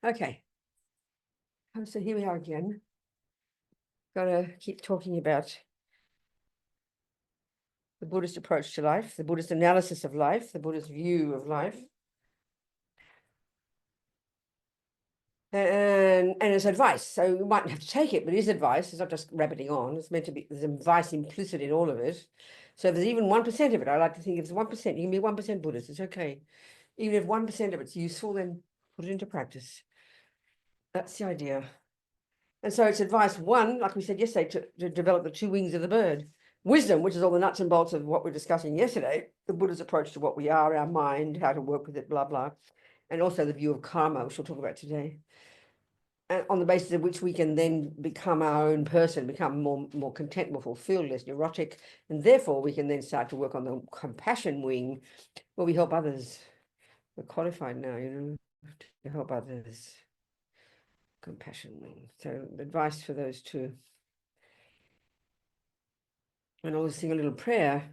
Okay. So here we are again. Got to keep talking about the Buddhist approach to life, the Buddhist analysis of life, the Buddhist view of life. And it's advice. So you mightn't have to take it, but it is advice. It's not just rabbiting on. It's meant to be, there's advice implicit in all of it. So if there's even 1% of it, I like to think if it's 1%, you can be 1% Buddhist. It's okay. Even if 1% of it's useful, then put it into practice. That's the idea. And so it's advice one, like we said yesterday, to develop the two wings of the bird. Wisdom, which is all the nuts and bolts of what we're discussing yesterday, the Buddha's approach to what we are, our mind, how to work with it, blah, blah. And also the view of karma, which we'll talk about today. And on the basis of which we can then become our own person, become more content, more fulfilled, less neurotic. And therefore, we can then start to work on the compassion wing, where we help others. We're qualified now, to help others. Compassion wing. So advice for those two. And I'll sing a little prayer.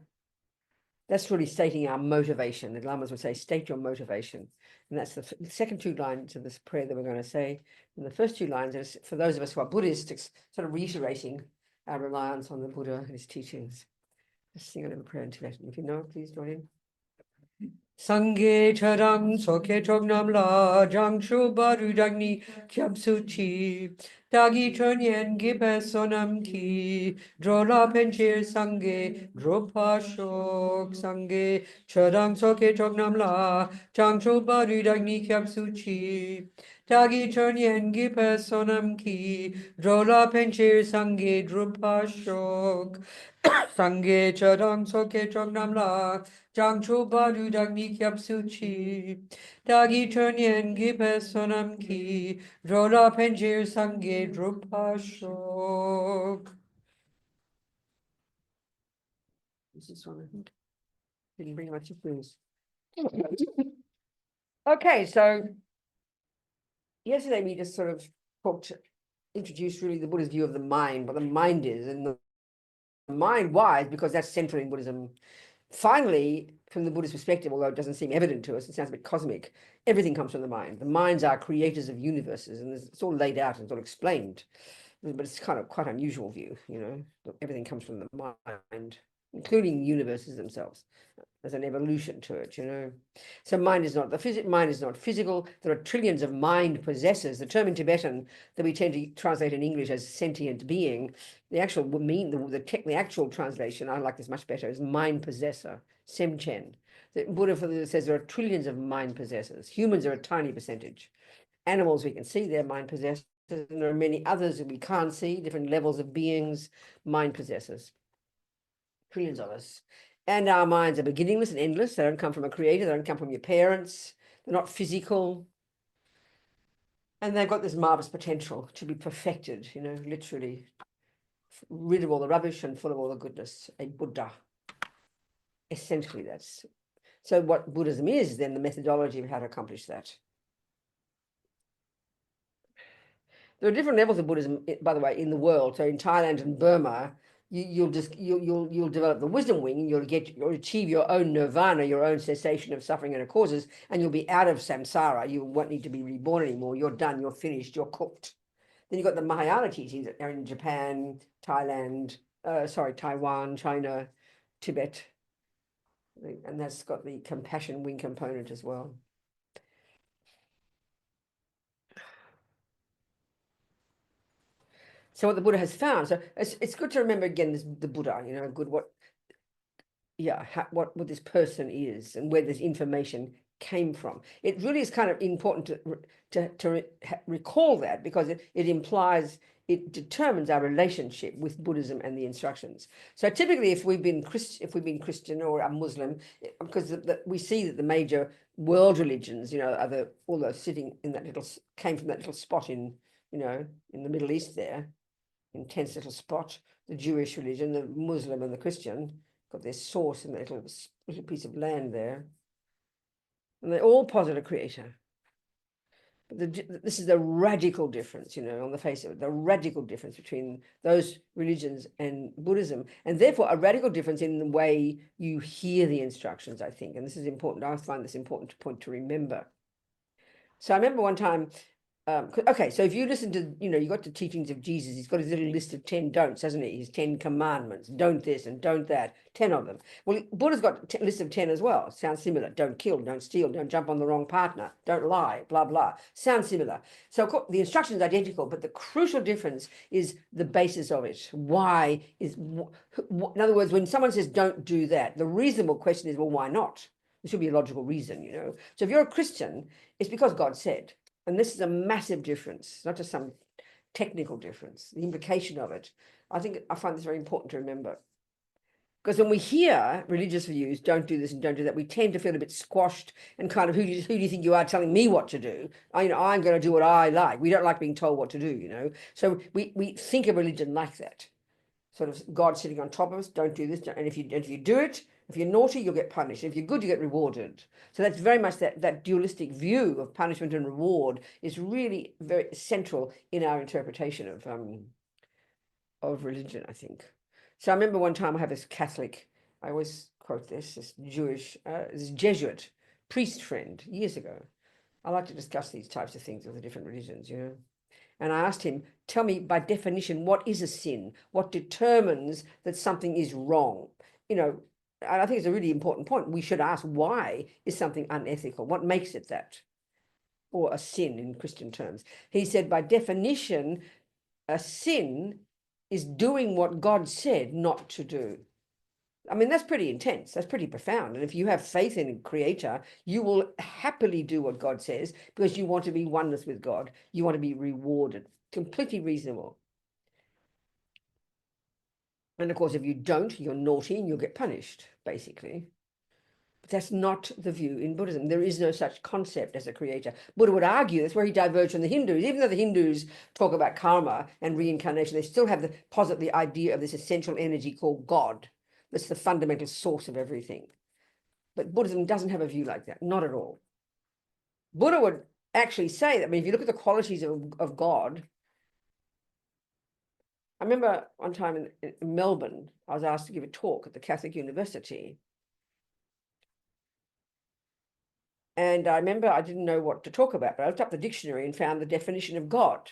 That's really stating our motivation. The Lamas would say, state your motivation. And that's the second two lines of this prayer that we're going to say. And the first two lines is for those of us who are Buddhists, sort of reiterating our reliance on the Buddha and his teachings. Let's sing a little prayer in Tibetan. If you know it, please join in. Sangye charang soke chognam la jangshu baru dagni kyabsuchi dagi chonyen gibe sonam ki drola penchir sangye dropa shok sangye charang soke chognam la jangshu baru dagni kyabsuchi dagi chonyen gibe sonam ki drola penchir sangye dropa shok sangye charang soke chognam la Jangcho baru dagni kyapsuchi, dagi chonyen gipe sonam ki, drola penjir sange drupa shok. This is one I think. Didn't bring much of this. Okay, so yesterday we just sort of introduced really the Buddha's view of the mind, what the mind is, and the mind why, because that's central in Buddhism. Finally, from the Buddhist perspective, although it doesn't seem evident to us, it sounds a bit cosmic, everything comes from the mind. The minds are creators of universes, and it's all laid out and it's all explained. But it's kind of quite an unusual view, everything comes from the mind, including universes themselves. There's an evolution to it, So mind is not physical. There are trillions of mind possessors. The term in Tibetan that we tend to translate in English as sentient being, the actual the actual translation, I like this much better, is mind possessor, semchen. The Buddha says there are trillions of mind possessors. Humans are a tiny percentage. Animals we can see, they're mind possessors. And there are many others that we can't see, different levels of beings, mind possessors. Trillions of us. And our minds are beginningless and endless. They don't come from a creator. They don't come from your parents. They're not physical. And they've got this marvelous potential to be perfected, literally rid of all the rubbish and full of all the goodness, a Buddha. Essentially, that's. So what Buddhism is, then the methodology of how to accomplish that. There are different levels of Buddhism, by the way, in the world. So in Thailand and Burma, you'll develop the wisdom wing, and you'll achieve your own nirvana, your own cessation of suffering and of causes, and you'll be out of samsara. You won't need to be reborn anymore. You're done. You're finished. You're cooked. Then you've got the Mahayana teachings that are in Japan, Taiwan, China, Tibet, and that's got the compassion wing component as well. So what the Buddha has found, so it's good to remember again the Buddha, what this person is and where this information came from. It really is kind of important to recall that, because it determines our relationship with Buddhism and the instructions. So typically, if we've been Christian or a Muslim, because we see that the major world religions, all those sitting in came from that little spot in the Middle East there. Intense little spot, the Jewish religion, the Muslim and the Christian, got their source in that little piece of land there. And they all posit a creator. But this is the radical difference, on the face of it, the radical difference between those religions and Buddhism, and therefore a radical difference in the way you hear the instructions, I think. And this is important. I find this important point to remember. So I remember one time, okay, so if you listen to, you got the teachings of Jesus, he's got his little list of 10 don'ts, hasn't he? His 10 commandments, don't this and don't that, 10 of them. Well, Buddha's got a list of 10 as well. Sounds similar. Don't kill, don't steal, don't jump on the wrong partner, don't lie, blah, blah. Sounds similar. So of course, the instruction is identical, but the crucial difference is the basis of it. Why is, in other words, when someone says don't do that, the reasonable question is, well, why not? There should be a logical reason, So if you're a Christian, it's because God said. And this is a massive difference, not just some technical difference, the implication of it. I find this very important to remember. Because when we hear religious views, don't do this and don't do that, we tend to feel a bit squashed and kind of, who do you think you are telling me what to do? I'm going to do what I like. We don't like being told what to do, So we think of religion like that. Sort of God sitting on top of us, don't do this. And if you do it, if you're naughty, you'll get punished. If you're good, you get rewarded. So that's very much that dualistic view of punishment and reward is really very central in our interpretation of religion, I think. So I remember one time I have this Catholic, I always quote this Jewish, this Jesuit priest friend years ago. I like to discuss these types of things with the different religions, And I asked him, tell me by definition, what is a sin? What determines that something is wrong? And I think it's a really important point. We should ask, why is something unethical? What makes it that? Or a sin in Christian terms. He said, by definition, a sin is doing what God said not to do. I mean, that's pretty intense. That's pretty profound. And if you have faith in a creator, you will happily do what God says because you want to be oneness with God. You want to be rewarded. Completely reasonable. And of course, if you don't, you're naughty and you'll get punished, basically. But that's not the view in Buddhism. There is no such concept as a creator. Buddha would argue, that's where he diverged from the Hindus. Even though the Hindus talk about karma and reincarnation, they still have posit the idea of this essential energy called God. That's the fundamental source of everything. But Buddhism doesn't have a view like that, not at all. Buddha would actually say that, if you look at the qualities of God, I remember one time in Melbourne, I was asked to give a talk at the Catholic University. And I remember I didn't know what to talk about, but I looked up the dictionary and found the definition of God.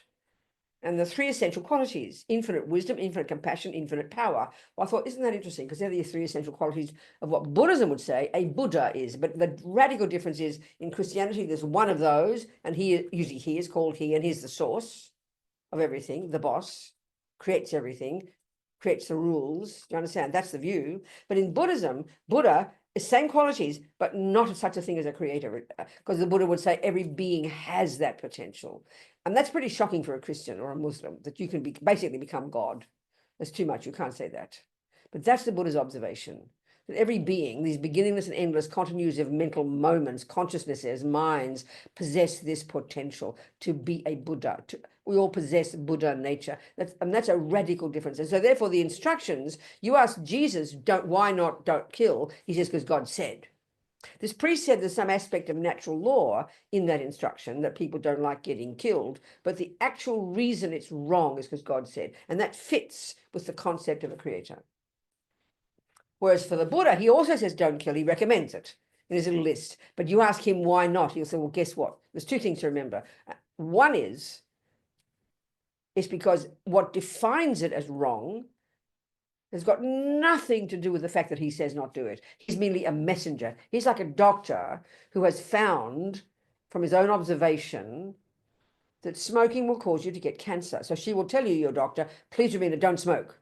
And the three essential qualities: infinite wisdom, infinite compassion, infinite power. Well, I thought, isn't that interesting? Because they're the three essential qualities of what Buddhism would say a Buddha is. But the radical difference is in Christianity, there's one of those, and usually he is called he, and he's the source of everything, the boss, creates everything, creates the rules. Do you understand? That's the view. But in Buddhism, Buddha is same qualities, but not such a thing as a creator, because the Buddha would say every being has that potential. And that's pretty shocking for a Christian or a Muslim, that you can basically become God. That's too much. You can't say that. But that's the Buddha's observation, that every being, these beginningless and endless continuity of mental moments, consciousnesses, minds, possess this potential to be a Buddha. We all possess Buddha nature. That's a radical difference. And so therefore the instructions, you ask Jesus, why not don't kill? He says, because God said. This priest said there's some aspect of natural law in that instruction, that people don't like getting killed, but the actual reason it's wrong is because God said, and that fits with the concept of a creator. Whereas for the Buddha, he also says don't kill, he recommends it in his little list. But you ask him why not, he'll say, well, guess what? There's two things to remember. One is, it's because what defines it as wrong has got nothing to do with the fact that he says not do it. He's merely a messenger. He's like a doctor who has found from his own observation that smoking will cause you to get cancer. So she will tell you, your doctor, please, Robina, don't smoke.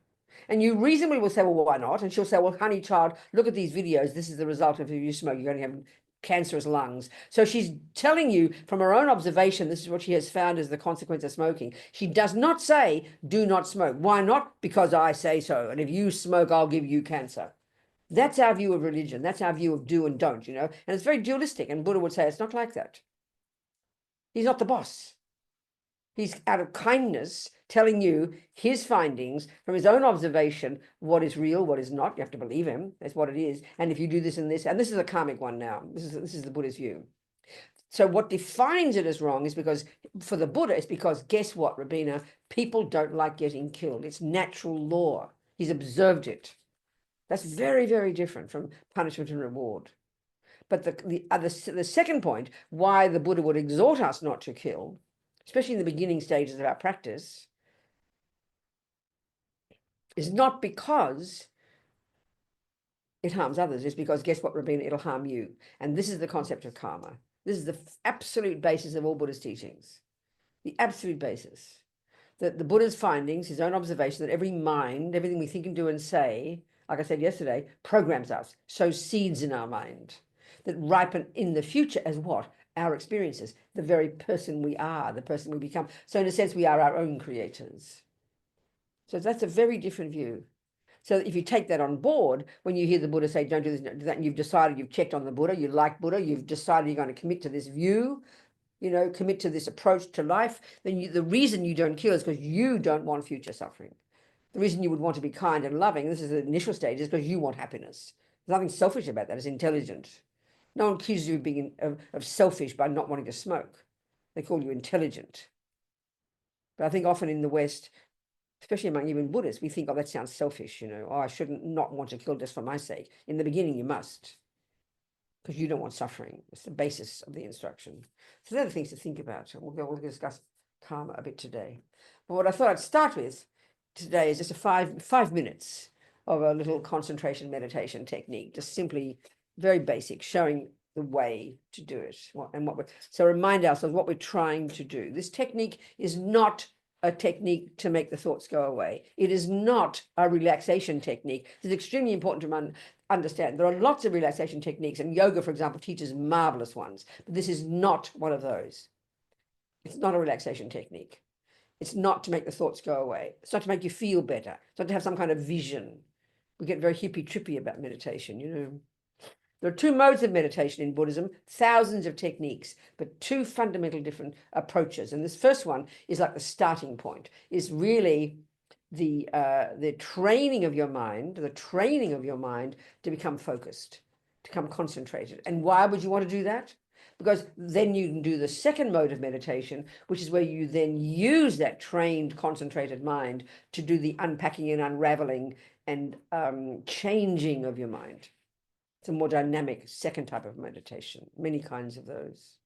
And you reasonably will say, well, why not? And she'll say, well, honey child, look at these videos. This is the result of if you smoke, you're going to have cancerous lungs. So she's telling you from her own observation, this is what she has found as the consequence of smoking. She does not say, do not smoke. Why not? Because I say so. And if you smoke, I'll give you cancer. That's our view of religion. That's our view of do and don't, And it's very dualistic. And Buddha would say it's not like that. He's not the boss. He's out of kindness telling you his findings from his own observation, what is real, what is not. You have to believe him. That's what it is. And if you do this and this, and this is a karmic one now. This is the Buddha's view. So what defines it as wrong is because, for the Buddha, it's because, guess what, Robina? People don't like getting killed. It's natural law. He's observed it. That's very, very different from punishment and reward. But the second point, why the Buddha would exhort us not to kill, especially in the beginning stages of our practice, is not because it harms others. It's because, guess what, Robina, it'll harm you. And this is the concept of karma. This is the absolute basis of all Buddhist teachings. The absolute basis. That the Buddha's findings, his own observation, that every mind, everything we think and do and say, like I said yesterday, programs us, sows seeds in our mind that ripen in the future as what? Our experiences, the very person we are, the person we become. So in a sense, we are our own creators. So that's a very different view. So if you take that on board, when you hear the Buddha say, don't do this, don't do that, and you've decided, you've checked on the Buddha, you like Buddha, you've decided you're going to commit to this view, commit to this approach to life, then the reason you don't kill is because you don't want future suffering. The reason you would want to be kind and loving, this is the initial stage, is because you want happiness. There's nothing selfish about that. It's intelligent. No one accuses you of being of selfish by not wanting to smoke. They call you intelligent. But I think often in the West, especially among even Buddhists, we think, oh, that sounds selfish, oh, I shouldn't not want to kill just for my sake. In the beginning, you must, because you don't want suffering. It's the basis of the instruction. So they're the things to think about. We'll discuss karma a bit today. But what I thought I'd start with today is just a five minutes of a little concentration meditation technique, just simply very basic, showing the way to do it. So remind ourselves what we're trying to do. This technique is not a technique to make the thoughts go away. It is not a relaxation technique. It's extremely important to understand. There are lots of relaxation techniques, and yoga, for example, teaches marvelous ones, but this is not one of those. It's not a relaxation technique. It's not to make the thoughts go away. It's not to make you feel better. It's not to have some kind of vision. We get very hippy-trippy about meditation, There are two modes of meditation in Buddhism, thousands of techniques, but two fundamental different approaches. And this first one is like the starting point, is really the training of your mind, to become focused, to become concentrated. And why would you want to do that? Because then you can do the second mode of meditation, which is where you then use that trained, concentrated mind to do the unpacking and unraveling and changing of your mind. It's a more dynamic second type of meditation, many kinds of those.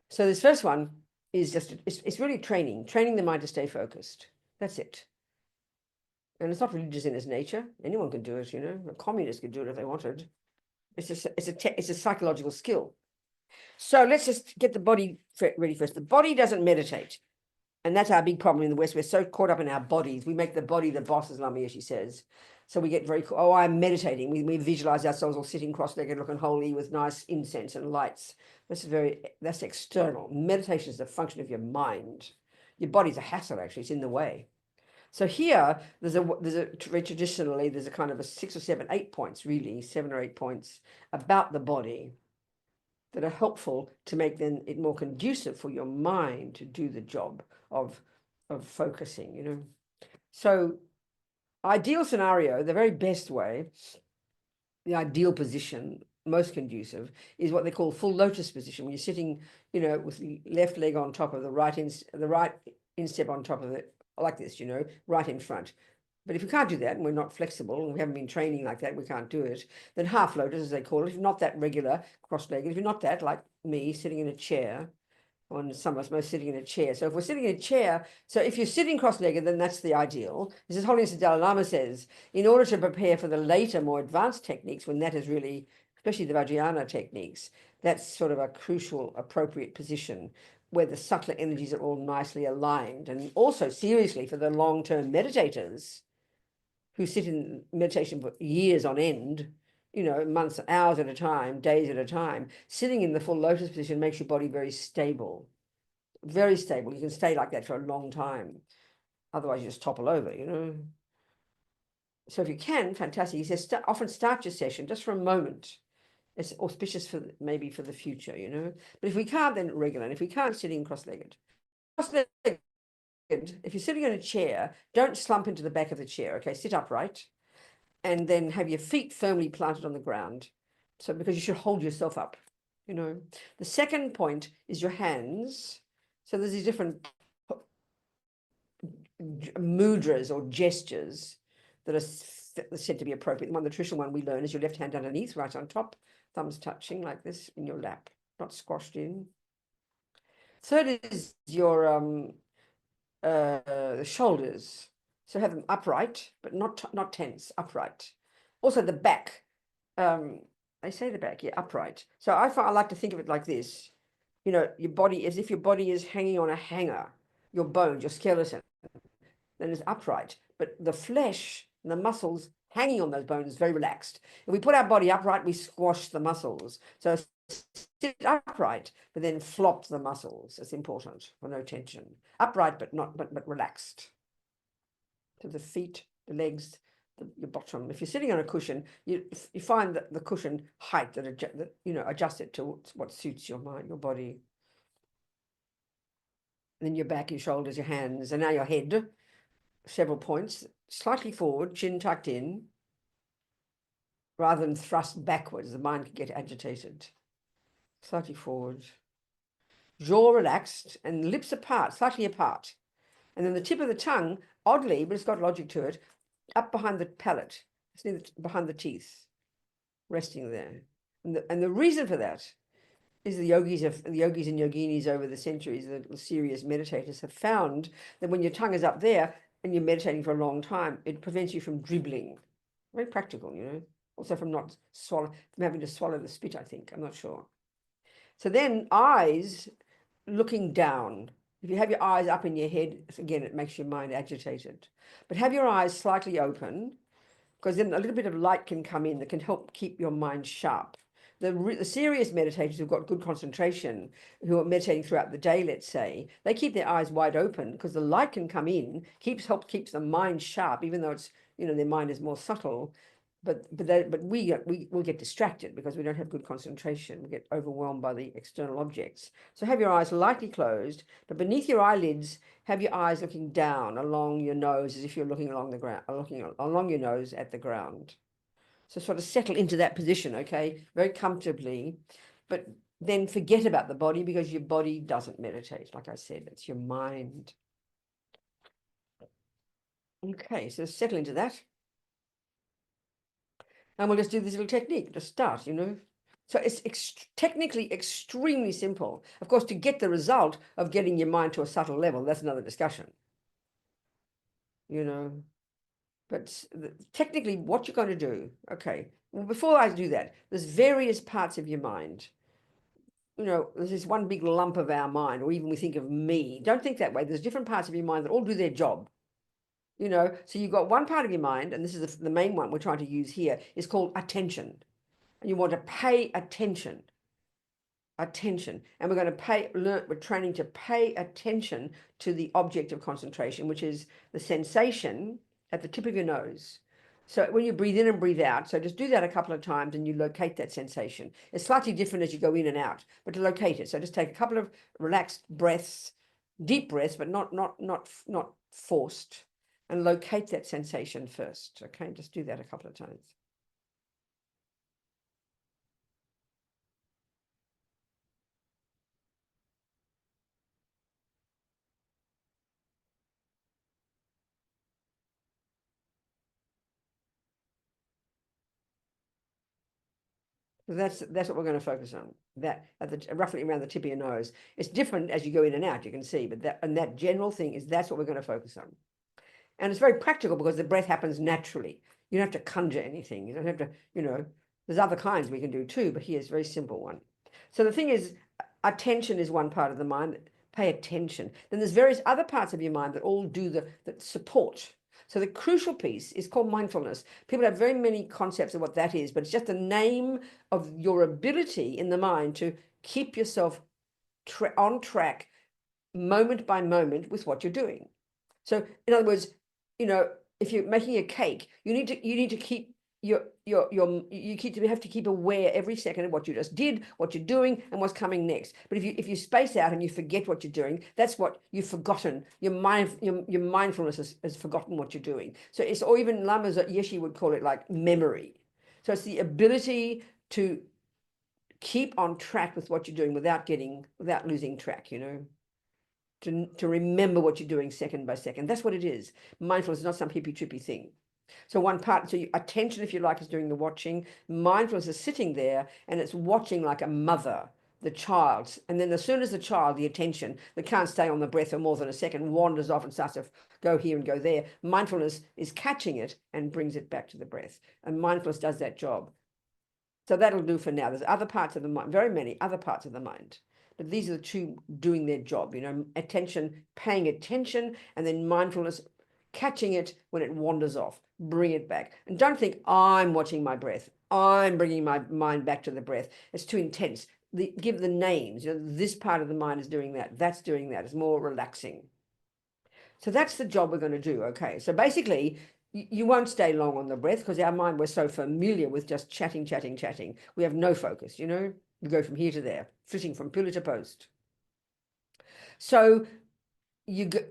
So this first one is just, it's really training the mind to stay focused. That's it. And it's not religious in its nature. Anyone can do it, A communist could do it if they wanted. It's a psychological skill. So let's just get the body ready first. The body doesn't meditate. And that's our big problem in the West. We're so caught up in our bodies. We make the body the boss, as Lamia, she says. So we get very, oh, I'm meditating. We visualize ourselves all sitting cross-legged, looking holy with nice incense and lights. That's external. Meditation is a function of your mind. Your body's a hassle, actually. It's in the way. So here, traditionally, there's a kind of a 6 or 7, 8 points, really, 7 or 8 points about the body that are helpful to make then it more conducive for your mind to do the job of focusing, So ideal scenario, the very best way, the ideal position, most conducive, is what they call full lotus position, when you're sitting, with the left leg on top of the right instep on top of it, like this, right in front. But if we can't do that, and we're not flexible, and we haven't been training like that, we can't do it, then half lotus, as they call it, if you're not that regular, cross-legged, if you're not that, like me, sitting in a chair, or some of us most sitting in a chair. So if we're sitting in a chair, so if you're sitting cross-legged, then that's the ideal. This is Holiness the Dalai Lama says, in order to prepare for the later, more advanced techniques, when that is really, especially the Vajrayana techniques, that's sort of a crucial, appropriate position where the subtler energies are all nicely aligned. And also, seriously, for the long-term meditators who sit in meditation for years on end, months, hours at a time, days at a time, sitting in the full lotus position makes your body very stable. Very stable. You can stay like that for a long time. Otherwise, you just topple over, So if you can, fantastic. He says, often start your session just for a moment. It's auspicious maybe for the future, But if we can't, then regular. And if we can't, sitting cross-legged. Cross-legged, if you're sitting in a chair, don't slump into the back of the chair, okay? Sit upright. And then have your feet firmly planted on the ground. So because you should hold yourself up, The second point is your hands. So there's these different mudras or gestures that are said to be appropriate. The traditional one we learn is your left hand underneath, right on top, thumbs touching like this in your lap, not squashed in. Third is your shoulders. So have them upright, but not tense, upright. Also the back. They say the back, yeah, upright. So I like to think of it like this. You know, your body, as if your body is hanging on a hanger, your bones, your skeleton, then it's upright. But the flesh and the muscles hanging on those bones is very relaxed. If we put our body upright, we squash the muscles. So sit upright, but then flop the muscles. It's important for no tension. Upright, but not but relaxed. To the feet, the legs, your bottom. If you're sitting on a cushion, you find that the cushion height that adjust it to what suits your mind, your body. And then your back, your shoulders, your hands, and now your head. Several points, slightly forward, chin tucked in, rather than thrust backwards. The mind can get agitated. Slightly forward. Jaw relaxed and lips apart, slightly apart. And then the tip of the tongue, oddly, but it's got logic to it, up behind the palate, behind the teeth, resting there. And the reason for that is the yogis and yoginis over the centuries, the serious meditators have found that when your tongue is up there and you're meditating for a long time, it prevents you from dribbling. Very practical, you know. Also from having to swallow the spit, I think. I'm not sure. So then eyes looking down. If you have your eyes up in your head, again, it makes your mind agitated. But have your eyes slightly open, because then a little bit of light can come in that can help keep your mind sharp. The serious meditators who've got good concentration, who are meditating throughout the day, let's say, they keep their eyes wide open because the light can come in, keeps the mind sharp, even though it's, their mind is more subtle. But we will get distracted because we don't have good concentration. We get overwhelmed by the external objects. So have your eyes lightly closed, but beneath your eyelids, have your eyes looking down along your nose as if you're looking along the ground, looking along your nose at the ground. So sort of settle into that position, okay, very comfortably, but then forget about the body because your body doesn't meditate. Like I said, it's your mind. Okay, so settle into that. And we'll just do this little technique, just start, So it's technically extremely simple. Of course, to get the result of getting your mind to a subtle level, that's another discussion, But technically, what you're going to do, okay, well, before I do that, there's various parts of your mind. There's this one big lump of our mind, or even we think of me. Don't think that way. There's different parts of your mind that all do their job. So you've got one part of your mind, and this is the main one we're trying to use here, is called attention. And you want to pay attention. And we're going to we're training to pay attention to the object of concentration, which is the sensation at the tip of your nose. So when you breathe in and breathe out, so just do that a couple of times and you locate that sensation. It's slightly different as you go in and out, but to locate it. So just take a couple of relaxed breaths, deep breaths, but not forced, and locate that sensation first. Okay, just do that a couple of times. That's what we're going to focus on. That at roughly around the tip of your nose. It's different as you go in and out, you can see, but that general thing that's what we're going to focus on. And it's very practical because the breath happens naturally. You don't have to conjure anything. You don't have to, there's other kinds we can do too, but here's a very simple one. So the thing is, attention is one part of the mind. Pay attention. Then there's various other parts of your mind that all do that support. So the crucial piece is called mindfulness. People have very many concepts of what that is, but it's just a name of your ability in the mind to keep yourself on track moment by moment with what you're doing. So in other words, if you're making a cake, you need to keep you have to keep aware every second of what you just did, what you're doing, and what's coming next. But if you space out and you forget what you're doing, that's what you've forgotten. Your mindfulness has forgotten what you're doing. So it's, or even Lamas Yeshe would call it like memory. So it's the ability to keep on track with what you're doing without losing track, to remember what you're doing second by second. That's what it is. Mindfulness is not some hippy trippy thing. So one part, so attention, if you like, is doing the watching. Mindfulness is sitting there and it's watching like a mother the child. And then as soon as the child, the attention that can't stay on the breath for more than a second, wanders off and starts to go here and go there, mindfulness is catching it and brings it back to the breath. And mindfulness does that job. So that'll do for now. There's other parts of the mind, very many other parts of the mind. But these are the two doing their job, attention, paying attention, and then mindfulness, catching it when it wanders off, bring it back. And don't think I'm watching my breath. I'm bringing my mind back to the breath. It's too intense. Give the names. This part of the mind is doing that. That's doing that. It's more relaxing. So that's the job we're going to do. Okay. So basically, you won't stay long on the breath because our mind, we're so familiar with just chatting, chatting, chatting. We have no focus, You go from here to there, flitting from pillar to post. So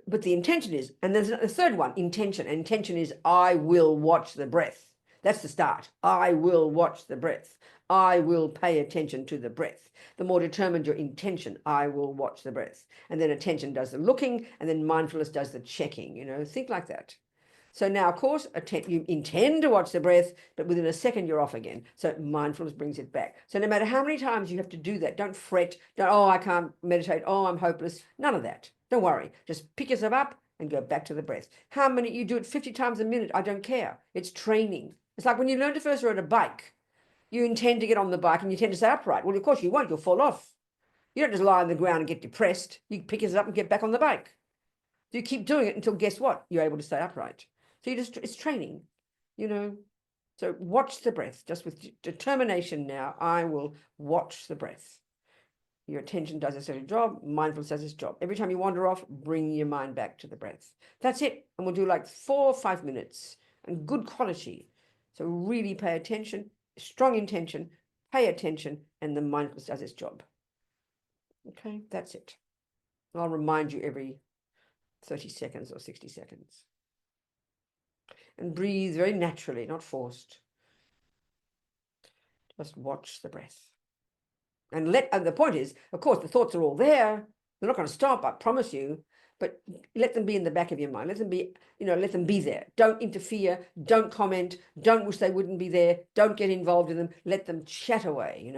but the intention is, and there's a third one, intention. And intention is, I will watch the breath. That's the start. I will watch the breath. I will pay attention to the breath. The more determined your intention, I will watch the breath. And then attention does the looking, and then mindfulness does the checking, think like that. So now, of course, you intend to watch the breath, but within a second you're off again. So mindfulness brings it back. So no matter how many times you have to do that, don't fret. Oh, I can't meditate. Oh, I'm hopeless. None of that. Don't worry. Just pick yourself up and go back to the breath. How many, you do it 50 times a minute. I don't care. It's training. It's like when you learn to first ride a bike, you intend to get on the bike and you tend to stay upright. Well, of course you won't. You'll fall off. You don't just lie on the ground and get depressed. You pick yourself up and get back on the bike. So you keep doing it until, guess what? You're able to stay upright. So it's training, So watch the breath, just with determination now. I will watch the breath. Your attention does its job. Mindfulness does its job. Every time you wander off, bring your mind back to the breath. That's it. And we'll do like 4 or 5 minutes and good quality. So really pay attention, strong intention, pay attention, and the mindfulness does its job. Okay, that's it. I'll remind you every 30 seconds or 60 seconds. And breathe very naturally, not forced. Just watch the breath. And the point is, of course, the thoughts are all there. They're not going to stop, I promise you, but let them be in the back of your mind. Let them be, let them be there. Don't interfere. Don't comment. Don't wish they wouldn't be there. Don't get involved in them. Let them chat away,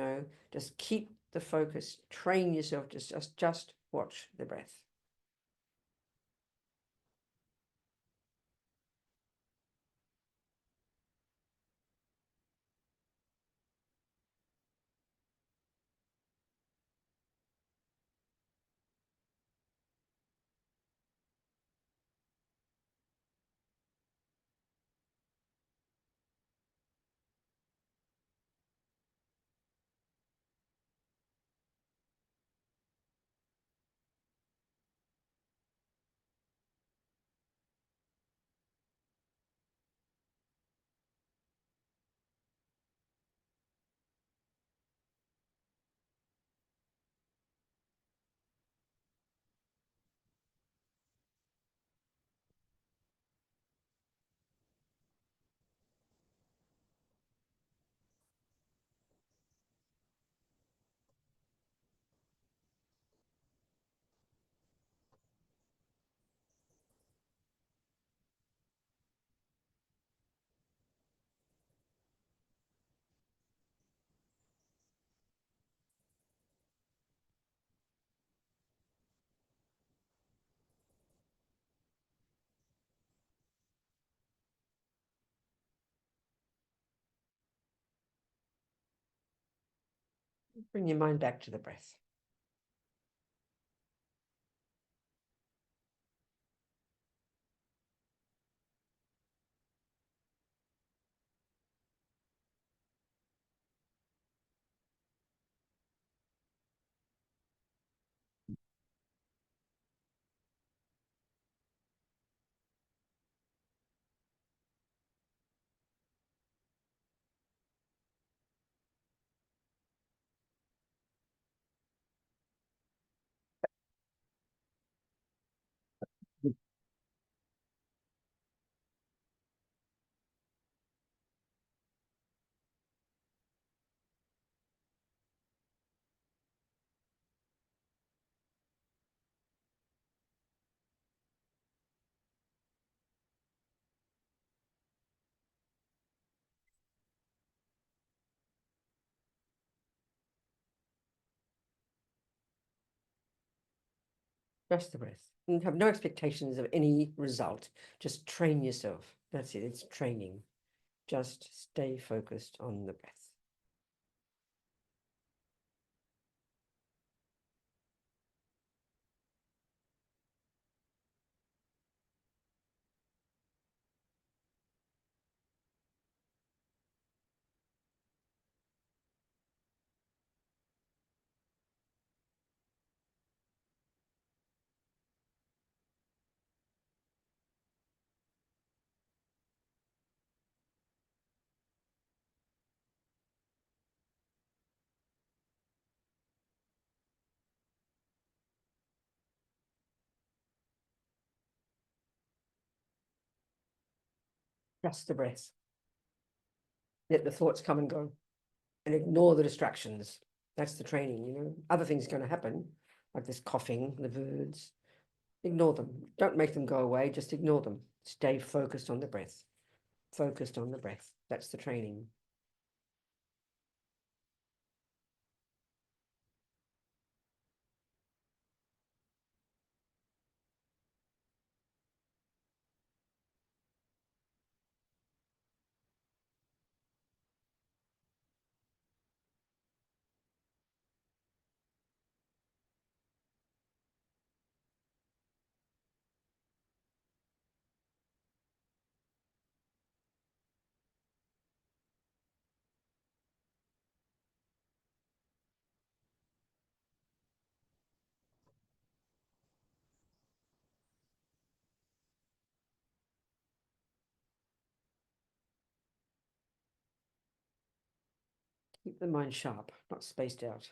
Just keep the focus. Train yourself to just watch the breath. Bring your mind back to the breath. Just the breath. And have no expectations of any result. Just train yourself. That's it. It's training. Just stay focused on the breath. Just the breath. Let the thoughts come and go. And ignore the distractions. That's the training, you know. Other things are going to happen, like this coughing, the birds. Ignore them. Don't make them go away. Just ignore them. Stay focused on the breath. Focused on the breath. That's the training. Keep the mind sharp, not spaced out.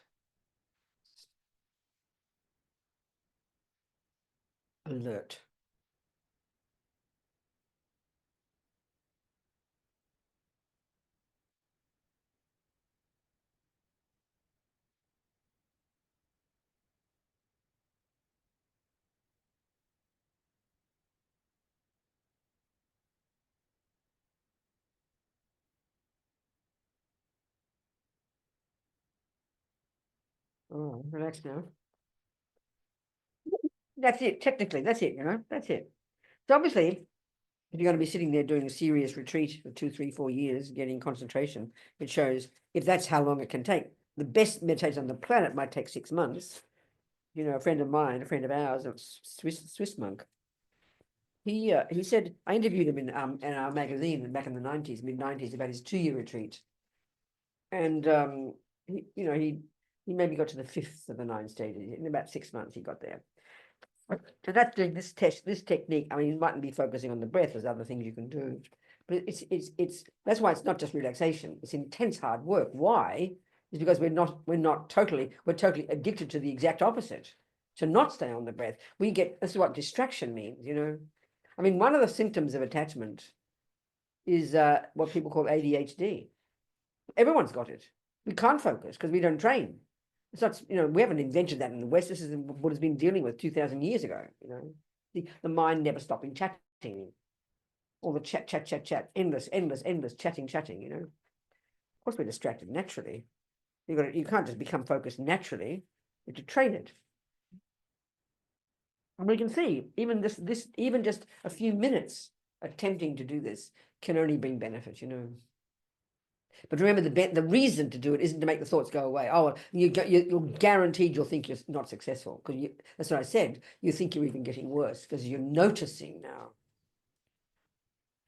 Alert. Oh, relax now. That's it. Technically, that's it, you know, that's it. So obviously, if you're going to be sitting there doing a serious retreat for 2, 3, 4 years, getting concentration, it shows if that's how long it can take. The best meditation on the planet might take 6 months. You know, a friend of mine, a friend of ours, a Swiss monk, he said, I interviewed him in our magazine back in the 90s, mid-90s, about his 2-year retreat. And he maybe got to the 5th of the 9 stages. In about 6 months he got there. So that's doing this technique. I mean, you mightn't be focusing on the breath. There's other things you can do, but it's that's why it's not just relaxation. It's intense hard work. Why? Is because we're totally addicted to the exact opposite. To not stay on the breath. This is what distraction means, you know. I mean, one of the symptoms of attachment is what people call ADHD. Everyone's got it. We can't focus because we don't train. It's not, you know, we haven't invented that in the West. This is what has been dealing with 2,000 years ago, you know. The mind never stopping chatting. All the chat, endless, chatting, you know. Of course, we're distracted naturally. You can't just become focused naturally. You have to train it. And we can see even even just a few minutes attempting to do this can only bring benefit, you know. But remember, the reason to do it isn't to make the thoughts go away. Oh, you're guaranteed you'll think you're not successful because that's what I said. You think you're even getting worse because you're noticing now.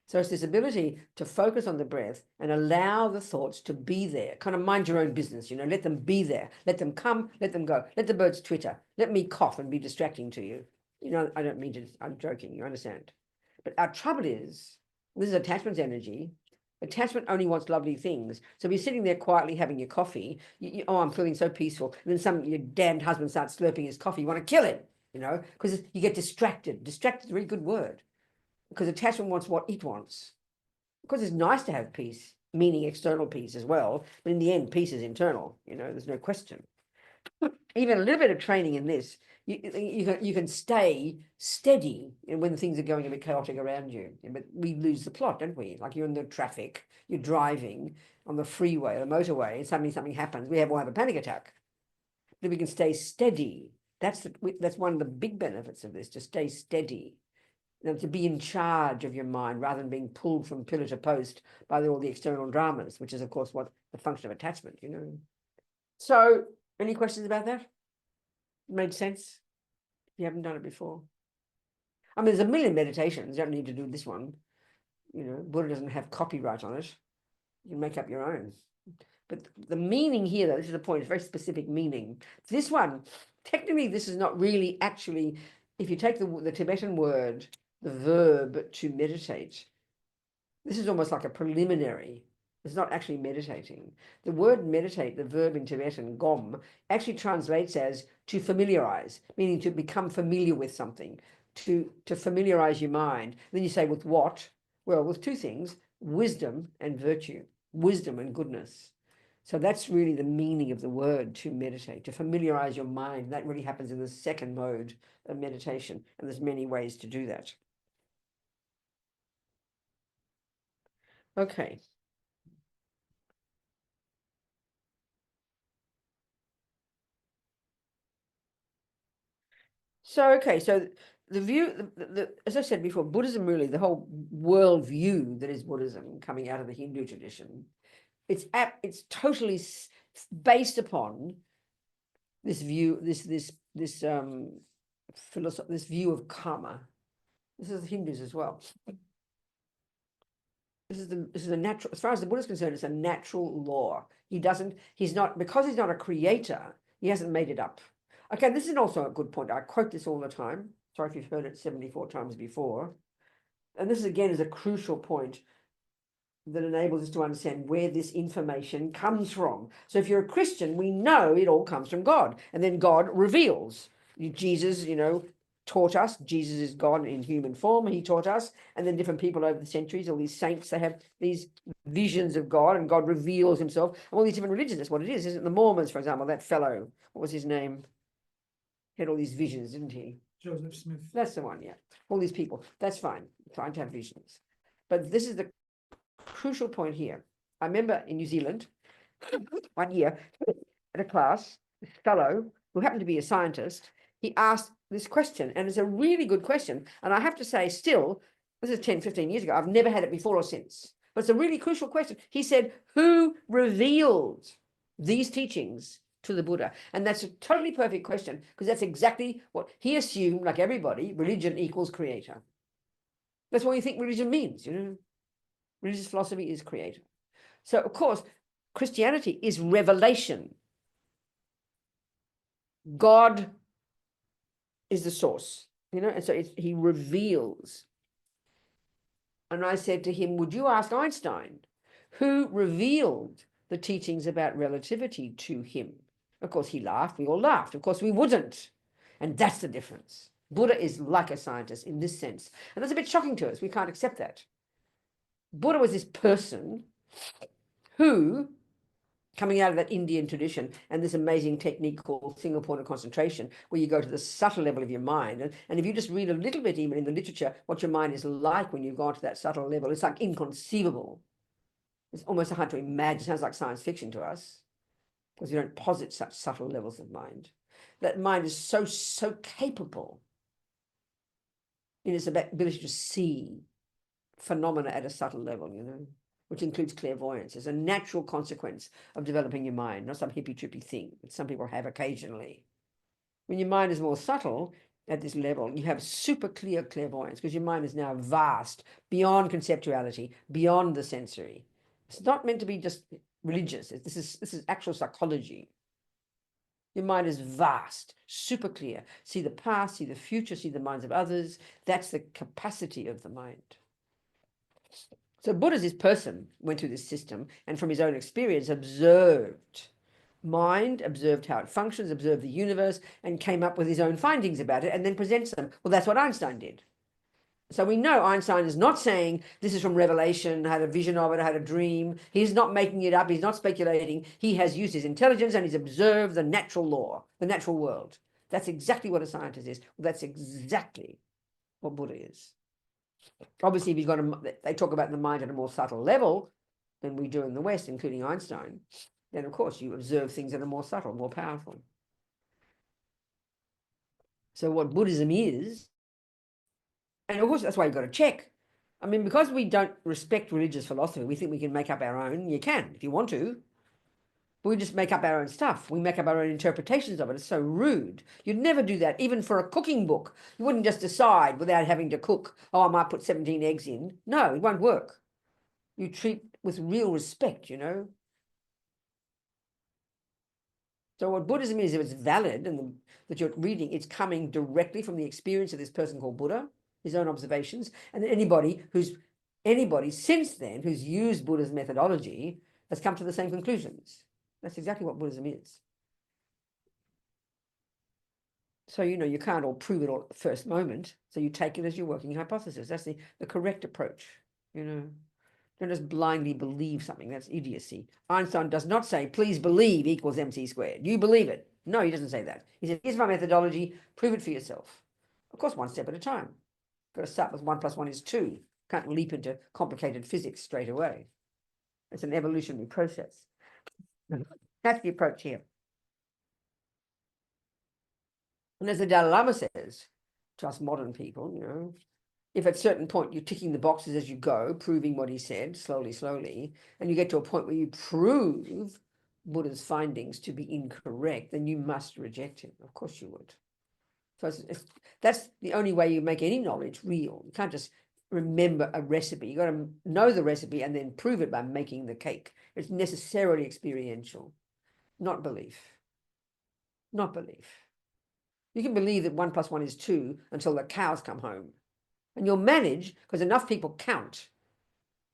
So it's this ability to focus on the breath and allow the thoughts to be there. Kind of mind your own business, you know. Let them be there. Let them come. Let them go. Let the birds twitter. Let me cough and be distracting to you. You know, I don't mean to. I'm joking. You understand? But our trouble is this is attachment energy. Attachment only wants lovely things. So if you're sitting there quietly having your coffee, oh, I'm feeling so peaceful. And then your damned husband starts slurping his coffee. You want to kill him, you know, because you get distracted. Distracted is a very good word because attachment wants what it wants. Because it's nice to have peace, meaning external peace as well. But in the end, peace is internal, you know, there's no question. Even a little bit of training in this, you can stay steady when things are going a bit chaotic around you. But we lose the plot, don't we? Like you're in the traffic, you're driving on the freeway, the motorway, and suddenly something happens. We all have a panic attack. But we can stay steady That's one of the big benefits of this, to stay steady, to be in charge of your mind rather than being pulled from pillar to post by all the external dramas, which is, of course, what the function of attachment, So, any questions about that? Made sense? You haven't done it before. I mean, there's a million meditations. You don't need to do this one. Buddha doesn't have copyright on it. You can make up your own. But the meaning here, though, this is the point, it's very specific meaning. This one, technically, this is not really actually, if you take the Tibetan word, the verb to meditate, this is almost like a preliminary. It's not actually meditating. The word meditate, the verb in Tibetan, gom, actually translates as to familiarize, meaning to become familiar with something, to familiarize your mind. Then you say, with what? Well, with two things, wisdom and virtue, wisdom and goodness. So that's really the meaning of the word, to meditate, to familiarize your mind. That really happens in the second mode of meditation, and there's many ways to do that. Okay. So, okay, so the view, as I said before, Buddhism, really, the whole world view that is Buddhism coming out of the Hindu tradition, it's totally based upon this view, this philosophy, this view of karma. This is the Hindus as well. This is a natural, as far as the Buddha is concerned, it's a natural law. He's not, because he's not a creator, he hasn't made it up. Okay, this is also a good point. I quote this all the time. Sorry if you've heard it 74 times before. And this, again, is a crucial point that enables us to understand where this information comes from. So if you're a Christian, we know it all comes from God. And then God reveals. Jesus, taught us. Jesus is God in human form. He taught us. And then different people over the centuries, all these saints, they have these visions of God, and God reveals himself. And all these different religions, that's what it is, isn't it? The Mormons, for example, that fellow, what was his name? He had all these visions, didn't he? Joseph Smith. That's the one, yeah. All these people. That's fine. Fine to have visions. But this is the crucial point here. I remember in New Zealand, one year, at a class, this fellow, who happened to be a scientist, he asked this question, and it's a really good question. And I have to say, still, this is 10, 15 years ago, I've never had it before or since. But it's a really crucial question. He said, who revealed these teachings to the Buddha? And that's a totally perfect question, because that's exactly what he assumed, like everybody, religion equals creator. That's what you think religion means, Religious philosophy is creator. So, of course, Christianity is revelation. God is the source, and so he reveals. And I said to him, would you ask Einstein, who revealed the teachings about relativity to him? Of course, he laughed. We all laughed. Of course, we wouldn't. And that's the difference. Buddha is like a scientist in this sense. And that's a bit shocking to us. We can't accept that. Buddha was this person who, coming out of that Indian tradition and this amazing technique called single point of concentration, where you go to the subtle level of your mind. And if you just read a little bit, even in the literature, what your mind is like when you've gone to that subtle level, it's like inconceivable. It's almost hard to imagine. It sounds like science fiction to us, because we don't posit such subtle levels of mind. That mind is so capable in its ability to see phenomena at a subtle level, which includes clairvoyance. It's a natural consequence of developing your mind, not some hippy-trippy thing that some people have occasionally. When your mind is more subtle at this level, you have super clear clairvoyance, because your mind is now vast, beyond conceptuality, beyond the sensory. It's not meant to be just religious. This is actual psychology. Your mind is vast, super clear. See the past, see the future, see the minds of others. That's the capacity of the mind. So Buddha's this person went through this system, and from his own experience observed mind, observed how it functions, observed the universe, and came up with his own findings about it, and then presents them. Well, that's what Einstein did. So we know Einstein is not saying this is from revelation, had a vision of it, had a dream. He's not making it up. He's not speculating. He has used his intelligence, and he's observed the natural law, the natural world. That's exactly what a scientist is. That's exactly what Buddha is. Obviously, if you've got they talk about the mind at a more subtle level than we do in the West, including Einstein, then of course you observe things that are more subtle, more powerful. So what Buddhism is, and of course that's why you've got to check. I mean, because we don't respect religious philosophy, we think we can make up our own. You can, if you want to. But we just make up our own stuff. We make up our own interpretations of it. It's so rude. You'd never do that, even for a cooking book. You wouldn't just decide without having to cook, oh, I might put 17 eggs in. No, it won't work. You treat with real respect, you know. So what Buddhism is, if it's valid and that you're reading, it's coming directly from the experience of this person called Buddha, his own observations, and anybody since then who's used Buddha's methodology has come to the same conclusions. That's exactly what Buddhism is. So, you know, you can't all prove it all at the first moment. So you take it as your working hypothesis. That's the correct approach, you know. Don't just blindly believe something. That's idiocy. Einstein does not say, please believe equals mc squared. You believe it. No, he doesn't say that. He said, here's my methodology. Prove it for yourself. Of course, one step at a time. Got to start with 1 + 1 is 2. Can't leap into complicated physics straight away. It's an evolutionary process. That's the approach here. And as the Dalai Lama says to us modern people, you know, if at a certain point you're ticking the boxes as you go, proving what he said slowly, slowly, and you get to a point where you prove Buddha's findings to be incorrect, then you must reject him. Of course you would. So that's the only way you make any knowledge real. You can't just remember a recipe. You got to know the recipe and then prove it by making the cake. It's necessarily experiential, not belief. Not belief. You can believe that 1 + 1 is 2 until the cows come home. And you'll manage because enough people count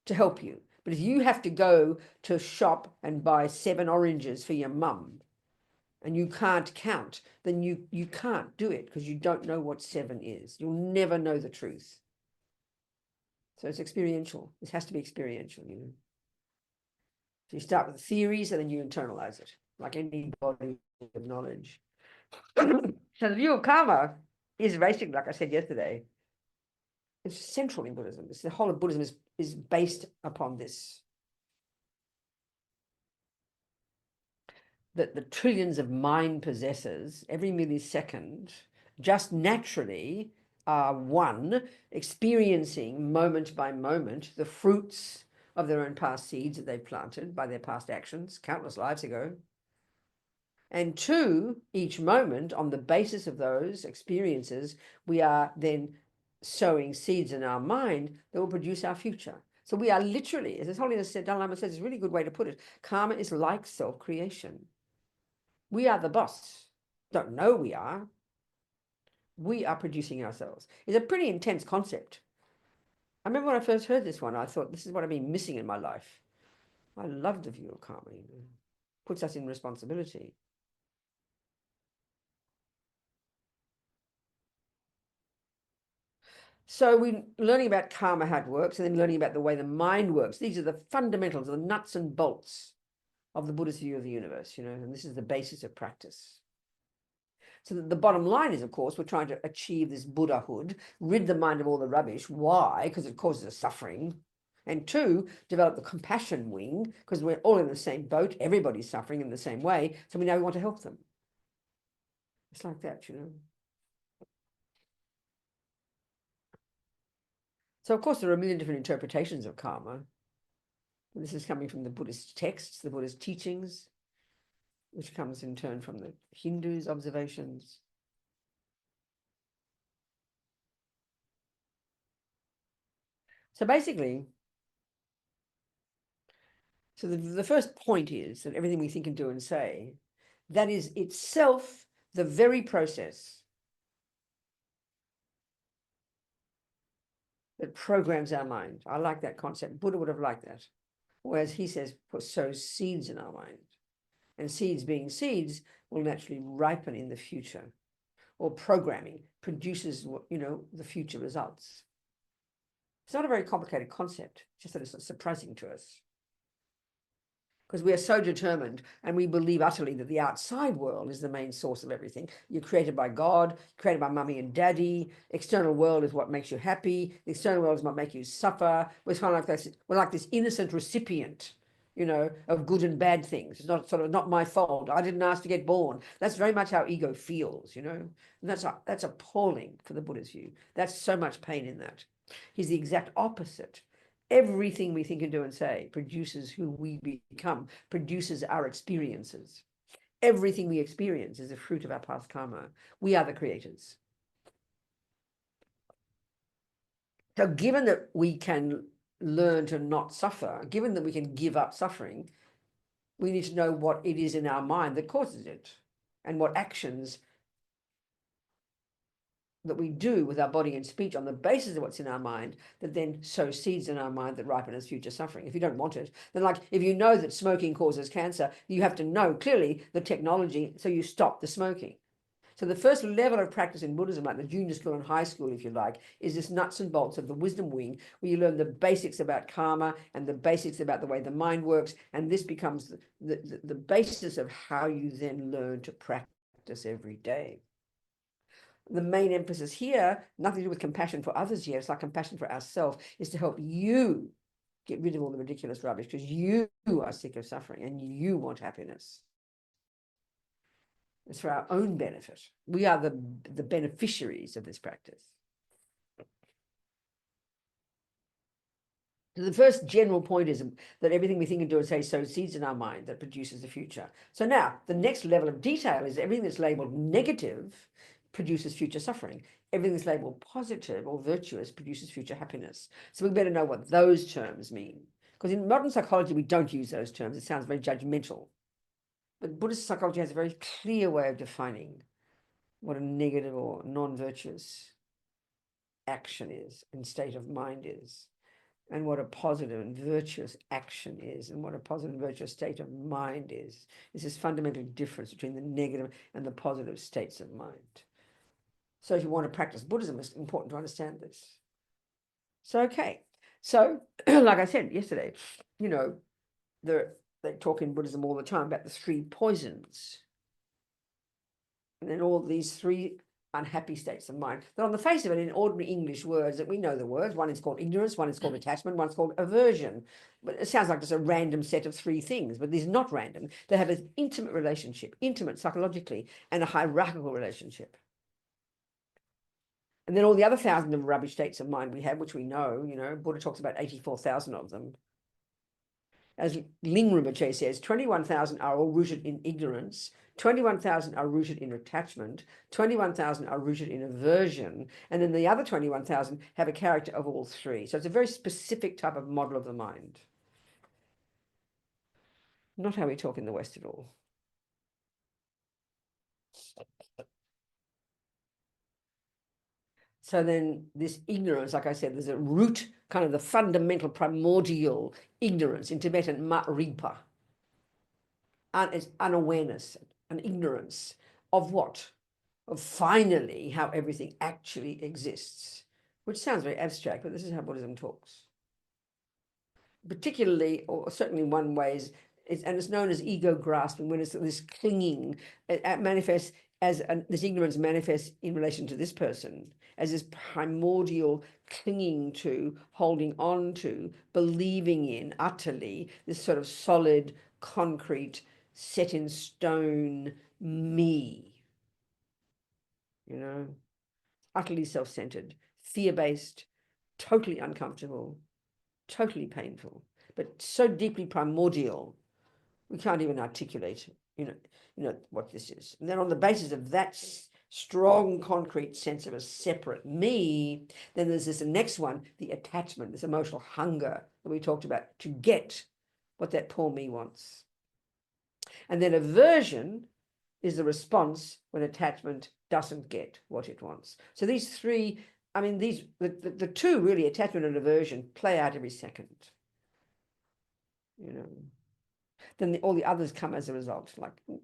to help you. But if you have to go to a shop and buy 7 oranges for your mum and you can't count, then you can't do it because you don't know what 7 is. You'll never know the truth. So it's experiential. This has to be experiential, you know. So you start with the theories and then you internalize it, like any body of knowledge. So the view of karma is basically, like I said yesterday, it's central in Buddhism. The whole of Buddhism is based upon this. That the trillions of mind possessors, every millisecond, just naturally are one, experiencing moment by moment the fruits of their own past seeds that they've planted by their past actions, countless lives ago. And 2, each moment, on the basis of those experiences, we are then sowing seeds in our mind that will produce our future. So we are literally, as His Holiness said, Dalai Lama says, it's a really good way to put it, karma is like self-creation. We are the boss. Don't know we are. We are producing ourselves. It's a pretty intense concept. I remember when I first heard this one, I thought, this is what I've been missing in my life. I love the view of karma. It puts us in responsibility. So we're learning about karma, how it works, and then learning about the way the mind works. These are the fundamentals, the nuts and bolts of the Buddhist view of the universe, you know, and this is the basis of practice. So the bottom line is, of course, we're trying to achieve this Buddhahood, rid the mind of all the rubbish. Why? Because it causes us suffering. And 2, develop the compassion wing, because we're all in the same boat. Everybody's suffering in the same way. So we want to help them. It's like that, you know. So, of course, there are a million different interpretations of karma. This is coming from the Buddhist texts, the Buddhist teachings, which comes in turn from the Hindus' observations. So basically, so the first point is that everything we think and do and say, that is itself the very process that programs our mind. I like that concept. Buddha would have liked that. Whereas he says, sows seeds in our mind. And seeds being seeds will naturally ripen in the future. Or programming produces, you know, the future results. It's not a very complicated concept, just that it's surprising to us. Because we are so determined and we believe utterly that the outside world is the main source of everything. You're created by God, created by mummy and daddy. External world is what makes you happy. The external world is what makes you suffer. We're kind of like this, we're like this innocent recipient of good and bad things. It's not sort of not my fault. I didn't ask to get born. That's very much how ego feels, And that's appalling for the Buddha's view. That's so much pain in that. He's the exact opposite. Everything we think and do and say produces who we become, produces our experiences. Everything we experience is a fruit of our past karma. We are the creators. So given that we can learn to not suffer, given that we can give up suffering, we need to know what it is in our mind that causes it and what actions that we do with our body and speech on the basis of what's in our mind that then sow seeds in our mind that ripen as future suffering. If you don't want it, then like if you know that smoking causes cancer, you have to know clearly the technology, so you stop the smoking. So the first level of practice in Buddhism, like the junior school and high school, if you like, is this nuts and bolts of the wisdom wing, where you learn the basics about karma and the basics about the way the mind works. And this becomes the basis of how you then learn to practice every day. The main emphasis here, nothing to do with compassion for others here, it's like compassion for ourselves, is to help you get rid of all the ridiculous rubbish because you are sick of suffering and you want happiness. It's for our own benefit. We are the beneficiaries of this practice. So the first general point is that everything we think and do and say sows seeds in our mind that produces the future. So now the next level of detail is everything that's labeled negative produces future suffering. Everything that's labeled positive or virtuous produces future happiness. So we better know what those terms mean. Because in modern psychology, we don't use those terms. It sounds very judgmental. But Buddhist psychology has a very clear way of defining what a negative or non-virtuous action is and state of mind is, and what a positive and virtuous action is, and what a positive and virtuous state of mind is. There's this fundamental difference between the negative and the positive states of mind. So if you want to practice Buddhism, it's important to understand this. So, okay. So, like I said yesterday, they talk in Buddhism all the time about the three poisons. And then all these three unhappy states of mind. That on the face of it, in ordinary English words, that we know the words, one is called ignorance, one is called attachment, one's called aversion. But it sounds like just a random set of three things, but these are not random. They have an intimate relationship, intimate psychologically, and a hierarchical relationship. And then all the other thousands of rubbish states of mind we have, which we know, Buddha talks about 84,000 of them. As Ling Rinpoche says, 21,000 are all rooted in ignorance, 21,000 are rooted in attachment, 21,000 are rooted in aversion, and then the other 21,000 have a character of all three. So it's a very specific type of model of the mind. Not how we talk in the West at all. So then this ignorance, like I said, there's a root, kind of the fundamental primordial ignorance in Tibetan, ma-ripa. It's unawareness, an ignorance of what? Of finally how everything actually exists, which sounds very abstract, but this is how Buddhism talks. Particularly, or certainly in one way, and it's known as ego grasping, when it's this clinging, it manifests as this ignorance manifests in relation to this person, as this primordial clinging to, holding on to, believing in utterly, this sort of solid, concrete, set in stone me. Utterly self-centered, fear-based, totally uncomfortable, totally painful, but so deeply primordial, we can't even articulate, what this is. And then on the basis of that strong, concrete sense of a separate me, then there's this next one, the attachment, this emotional hunger that we talked about to get what that poor me wants. And then aversion is the response when attachment doesn't get what it wants. So these three, the two really, attachment and aversion, play out every second. Then all the others come as a result.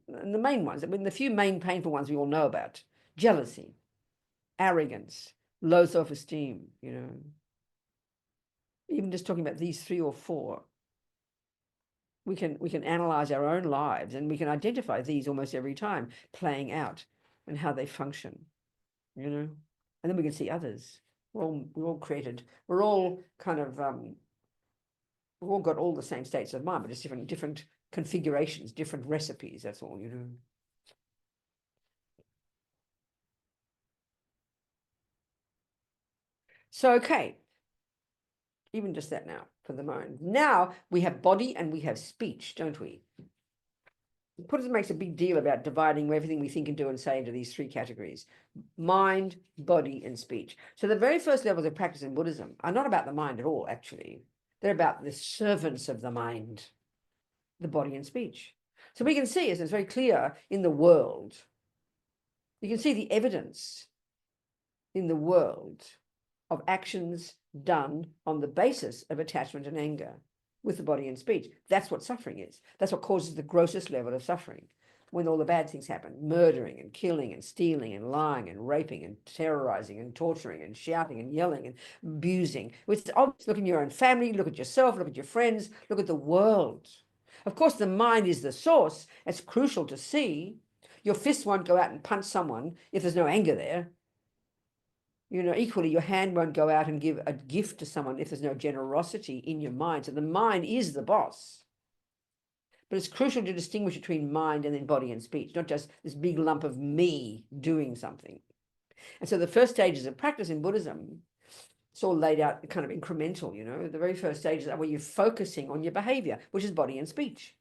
And the main ones, the few main painful ones we all know about: jealousy, arrogance, low self-esteem. Even just talking about these three or four, we can analyze our own lives and we can identify these almost every time playing out and how they function, and then we can see others. We're all created. We're all kind of we've all got all the same states of mind, but just different configurations, different recipes. That's all, you know. So, okay, even just that now for the moment. Now we have body and we have speech, don't we? Buddhism makes a big deal about dividing everything we think and do and say into these three categories: mind, body, and speech. So the very first levels of practice in Buddhism are not about the mind at all, actually. They're about the servants of the mind, the body and speech. So we can see, as it's very clear in the world, you can see the evidence in the world of actions done on the basis of attachment and anger with the body and speech. That's what suffering is. That's what causes the grossest level of suffering. When all the bad things happen, murdering and killing and stealing and lying and raping and terrorizing and torturing and shouting and yelling and abusing. It's obvious. Look in your own family, look at yourself, look at your friends, look at the world. Of course, the mind is the source. It's crucial to see. Your fist won't go out and punch someone if there's no anger there. You know, equally, your hand won't go out and give a gift to someone if there's no generosity in your mind. So the mind is the boss. But it's crucial to distinguish between mind and then body and speech, not just this big lump of me doing something. And so the first stages of practice in Buddhism, it's all laid out kind of incremental, you know. The very first stages are where you're focusing on your behavior, which is body and speech.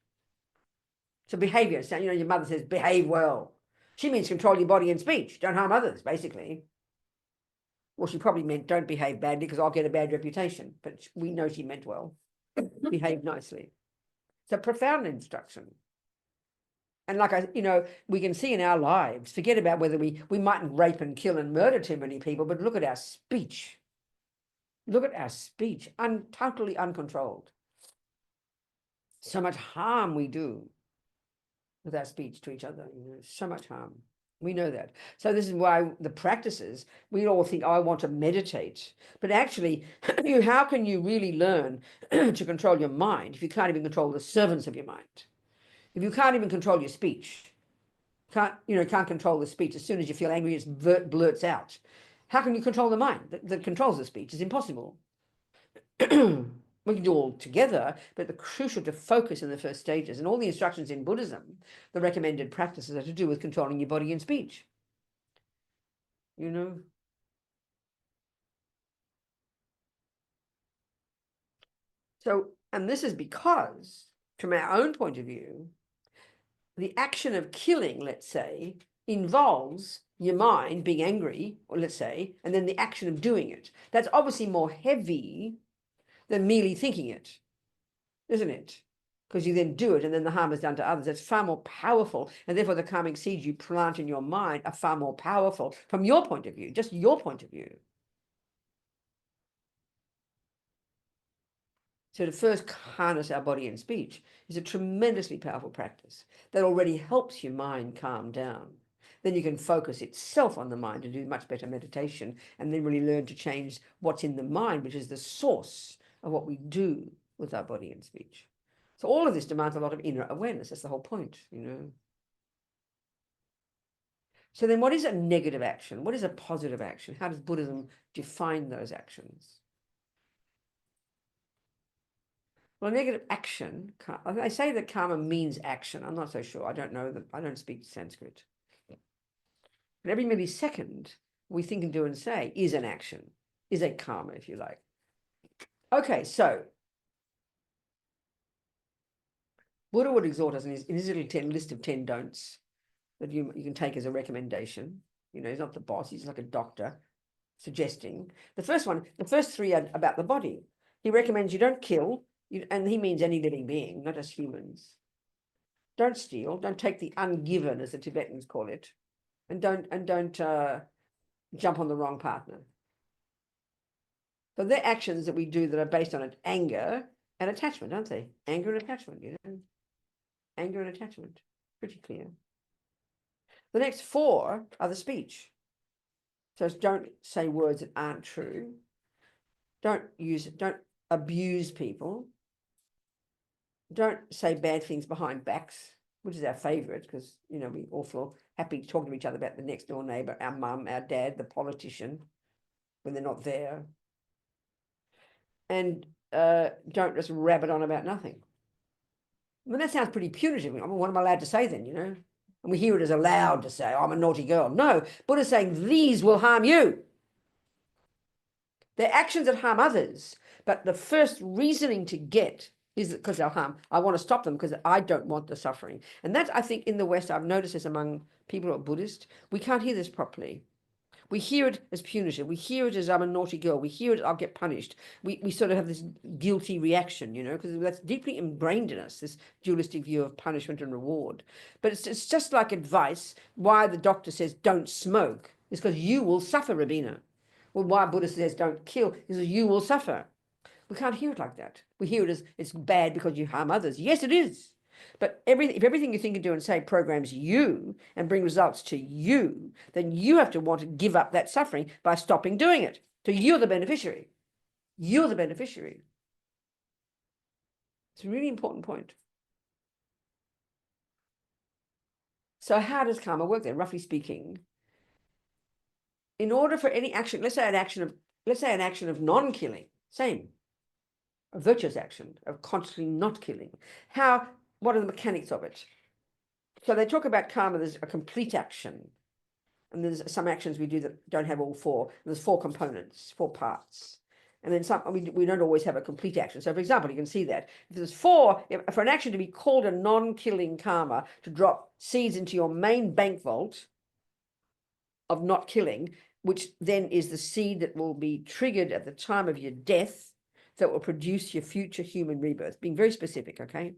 So behavior, so, you know, your mother says, behave well. She means control your body and speech. Don't harm others, basically. Well, she probably meant don't behave badly because I'll get a bad reputation. But we know she meant well. Behave nicely. It's a profound instruction. And like we can see in our lives, forget about whether we mightn't rape and kill and murder too many people, but look at our speech. Look at our speech, totally uncontrolled. So much harm we do with our speech to each other, so much harm. We know that. So this is why the practices, we all think, oh, I want to meditate. But actually, how can you really learn to control your mind if you can't even control the servants of your mind? If you can't even control your speech, can't control the speech. As soon as you feel angry, it blurts out. How can you control the mind that controls the speech? It's impossible. We can do all together, but the crucial to focus in the first stages, and all the instructions in Buddhism, the recommended practices are to do with controlling your body and speech. So, and this is because, from our own point of view, the action of killing, let's say, involves your mind being angry, or let's say, and then the action of doing it. That's obviously more heavy than merely thinking it, isn't it? Because you then do it and then the harm is done to others. It's far more powerful. And therefore the karmic seeds you plant in your mind are far more powerful from your point of view, just your point of view. So to first harness our body and speech is a tremendously powerful practice that already helps your mind calm down. Then you can focus itself on the mind and do much better meditation, and then really learn to change what's in the mind, which is the source of what we do with our body and speech. So all of this demands a lot of inner awareness. That's the whole point, So then what is a negative action? What is a positive action? How does Buddhism define those actions? Well, a negative action, I say that karma means action. I'm not so sure. I don't know. I don't speak Sanskrit. But every millisecond we think and do and say is an action, is a karma, if you like. Okay, so Buddha would exhort us in his little list of 10 don'ts that you can take as a recommendation. He's not the boss. He's like a doctor suggesting. The first three are about the body. He recommends you don't kill, and he means any living being, not just humans. Don't steal. Don't take the ungiven, as the Tibetans call it, and don't jump on the wrong partner. So they're actions that we do that are based on anger and attachment, aren't they? Anger and attachment, Anger and attachment. Pretty clear. The next four are the speech. So don't say words that aren't true. Don't abuse people. Don't say bad things behind backs, which is our favorite, because we all feel happy talking to each other about the next door neighbor, our mum, our dad, the politician, when they're not there. and don't just rabbit on about nothing. I mean, that sounds pretty punitive. I mean, what am I allowed to say then, And we hear it as allowed to say, oh, I'm a naughty girl. No, Buddha's saying these will harm you. They're actions that harm others, but the first reasoning to get is because they'll harm. I want to stop them because I don't want the suffering. And that's, I think, in the West, I've noticed this among people who are Buddhist. We can't hear this properly. We hear it as punitive. We hear it as I'm a naughty girl. We hear it, I'll get punished. We sort of have this guilty reaction, because that's deeply ingrained in us, this dualistic view of punishment and reward. But it's just like advice. Why the doctor says don't smoke is because you will suffer, Robina. Well, why Buddha says don't kill is because you will suffer. We can't hear it like that. We hear it as it's bad because you harm others. Yes, it is. But if everything you think and do and say programs you and bring results to you, then you have to want to give up that suffering by stopping doing it. So you're the beneficiary. You're the beneficiary. It's a really important point. So how does karma work then, roughly speaking? In order for any action, let's say an action of non-killing, same. A virtuous action of constantly not killing. What are the mechanics of it? So they talk about karma, there's a complete action. And there's some actions we do that don't have all four. There's 4 components, 4 parts. And then some, we don't always have a complete action. So for example, you can see that if there's 4, for an action to be called a non-killing karma, to drop seeds into your main bank vault of not killing, which then is the seed that will be triggered at the time of your death, that will produce your future human rebirth, being very specific, okay?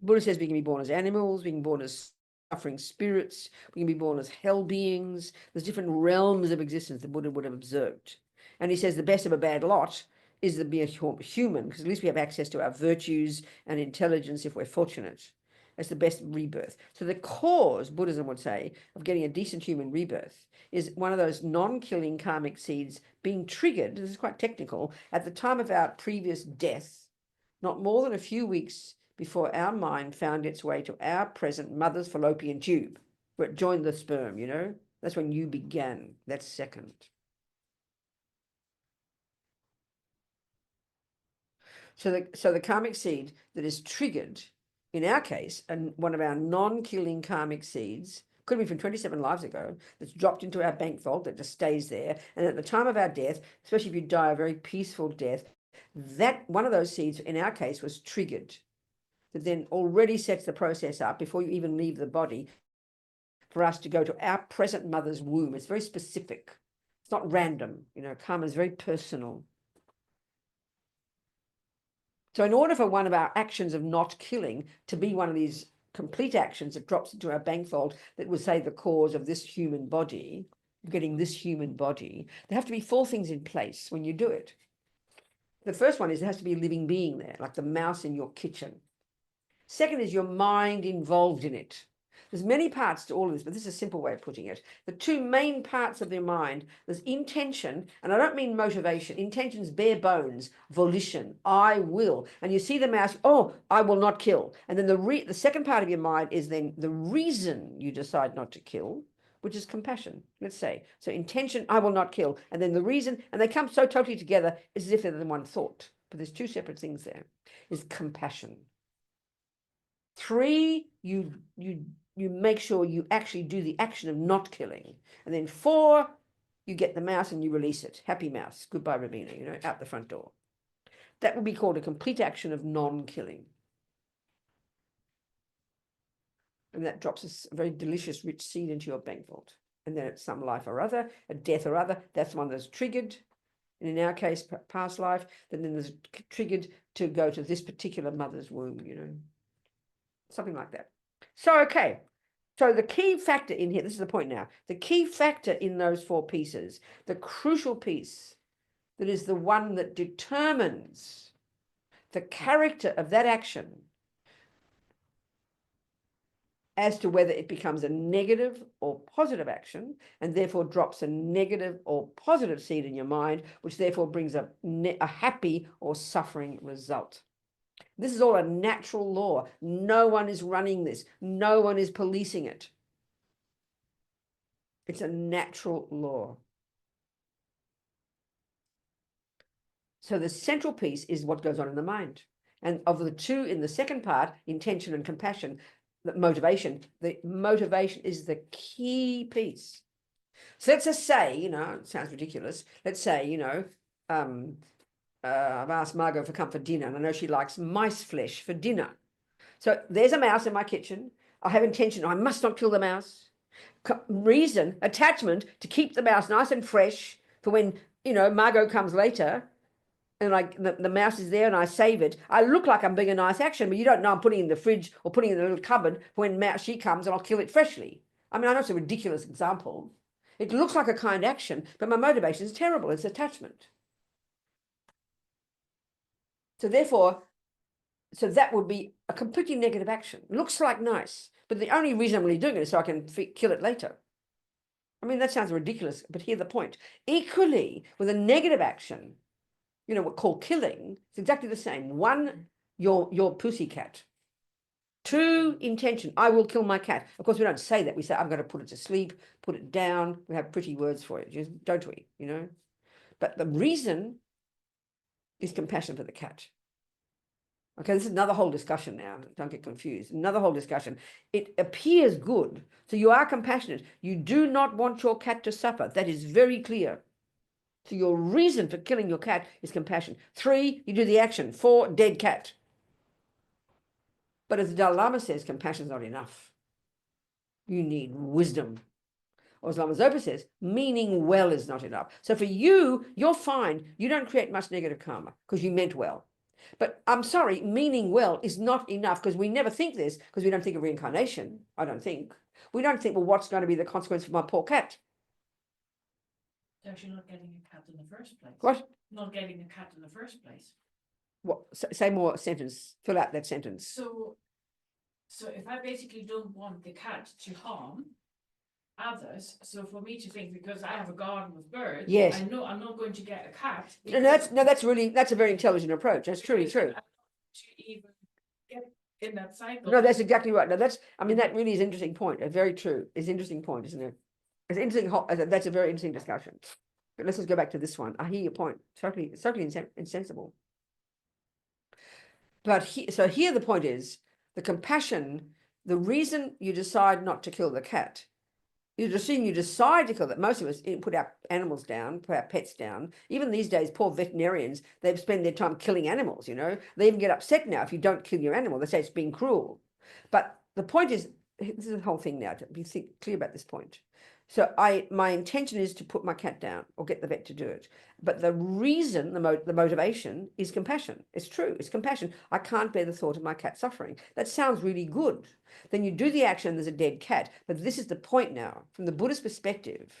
Buddha says we can be born as animals, we can be born as suffering spirits, we can be born as hell beings. There's different realms of existence the Buddha would have observed. And he says the best of a bad lot is to be a human, because at least we have access to our virtues and intelligence if we're fortunate. That's the best rebirth. So the cause, Buddhism would say, of getting a decent human rebirth is one of those non-killing karmic seeds being triggered, this is quite technical, at the time of our previous death, not more than a few weeks before our mind found its way to our present mother's fallopian tube, where it joined the sperm, That's when you began. That's second. So the karmic seed that is triggered, in our case, and one of our non-killing karmic seeds, could be from 27 lives ago, that's dropped into our bank vault that just stays there. And at the time of our death, especially if you die a very peaceful death, that one of those seeds, in our case, was triggered. That then already sets the process up before you even leave the body for us to go to our present mother's womb. It's very specific. It's not random. Karma is very personal. So in order for one of our actions of not killing to be one of these complete actions that drops into our bank vault that would say the cause of this human body, getting this human body, there have to be 4 things in place when you do it. The first one is there has to be a living being there, like the mouse in your kitchen. Second is your mind involved in it. There's many parts to all of this, but this is a simple way of putting it. The 2 main parts of your mind, there's intention, and I don't mean motivation. Intention's bare bones, volition, I will. And you see the mouse, oh, I will not kill. And then the second part of your mind is then the reason you decide not to kill, which is compassion, let's say. So intention, I will not kill. And then the reason, and they come so totally together, it's as if they're the one thought. But there's 2 separate things there, is compassion. 3, you make sure you actually do the action of not killing. And then 4, you get the mouse and you release it. Happy mouse. Goodbye, Robina, out the front door. That would be called a complete action of non-killing. And that drops a very delicious, rich seed into your bank vault. And then at some life or other, a death or other, that's one that's triggered. And in our case, past life, then there's triggered to go to this particular mother's womb, Something like that. So, okay. So the key factor in here, this is the point now, the key factor in those 4 pieces, the crucial piece that is the one that determines the character of that action as to whether it becomes a negative or positive action, and therefore drops a negative or positive seed in your mind, which therefore brings a happy or suffering result. This is all a natural law. No one is running this. No one is policing it. It's a natural law. So the central piece is what goes on in the mind. And of the two in the second part, intention and compassion, the motivation is the key piece. So let's just say, it sounds ridiculous. Let's say, I've asked Margot for come for dinner, and I know she likes mice flesh for dinner. So there's a mouse in my kitchen. I have intention. I must not kill the mouse. Reason, attachment to keep the mouse nice and fresh for when, Margot comes later and the mouse is there and I save it. I look like I'm being a nice action, but you don't know I'm putting it in the fridge or putting it in the little cupboard for when she comes and I'll kill it freshly. I mean, I know it's a ridiculous example. It looks like a kind action, but my motivation is terrible. It's attachment. So therefore, that would be a completely negative action. Looks like nice, but the only reason I'm really doing it is so I can kill it later. I mean, that sounds ridiculous, but here's the point. Equally, with a negative action, what called killing, it's exactly the same. One, your pussycat. Two, intention. I will kill my cat. Of course, we don't say that. We say, I'm going to put it to sleep, put it down. We have pretty words for it, don't we? But the reason is compassion for the cat. Okay, this is another whole discussion now. Don't get confused. Another whole discussion. It appears good. So you are compassionate. You do not want your cat to suffer. That is very clear. So your reason for killing your cat is compassion. 3, you do the action. 4, dead cat. But as the Dalai Lama says, compassion is not enough. You need wisdom. Or as Lama Zopa says, meaning well is not enough. So for you, you're fine. You don't create much negative karma because you meant well. But I'm sorry, meaning well is not enough because we never think this because we don't think of reincarnation, I don't think. We don't think, well, what's going to be the consequence for my poor cat? So actually not getting a cat in the first place. What? Not getting a cat in the first place. What? Say more sentence. Fill out that sentence. So if I basically don't want the cat to harm others, so for me to think because I have a garden with birds, yes, I know I'm not going to get a cat. That's a very intelligent approach. That's truly true. To even get in that cycle. No, that's exactly right. No, that really is an interesting point. A very true. It's an interesting point, isn't it? It's interesting. That's a very interesting discussion. But let's just go back to this one. I hear your point. Totally insensible. But here the point is the compassion. The reason you decide not to kill the cat. You decide to kill it. Most of us put our animals down, put our pets down. Even these days, poor veterinarians, they spend their time killing animals, They even get upset now if you don't kill your animal. They say it's being cruel. But the point is, this is the whole thing now, to be clear about this point. So my intention is to put my cat down or get the vet to do it. But the reason, the motivation is compassion. It's true, it's compassion. I can't bear the thought of my cat suffering. That sounds really good. Then you do the action, there's a dead cat. But this is the point now. From the Buddhist perspective,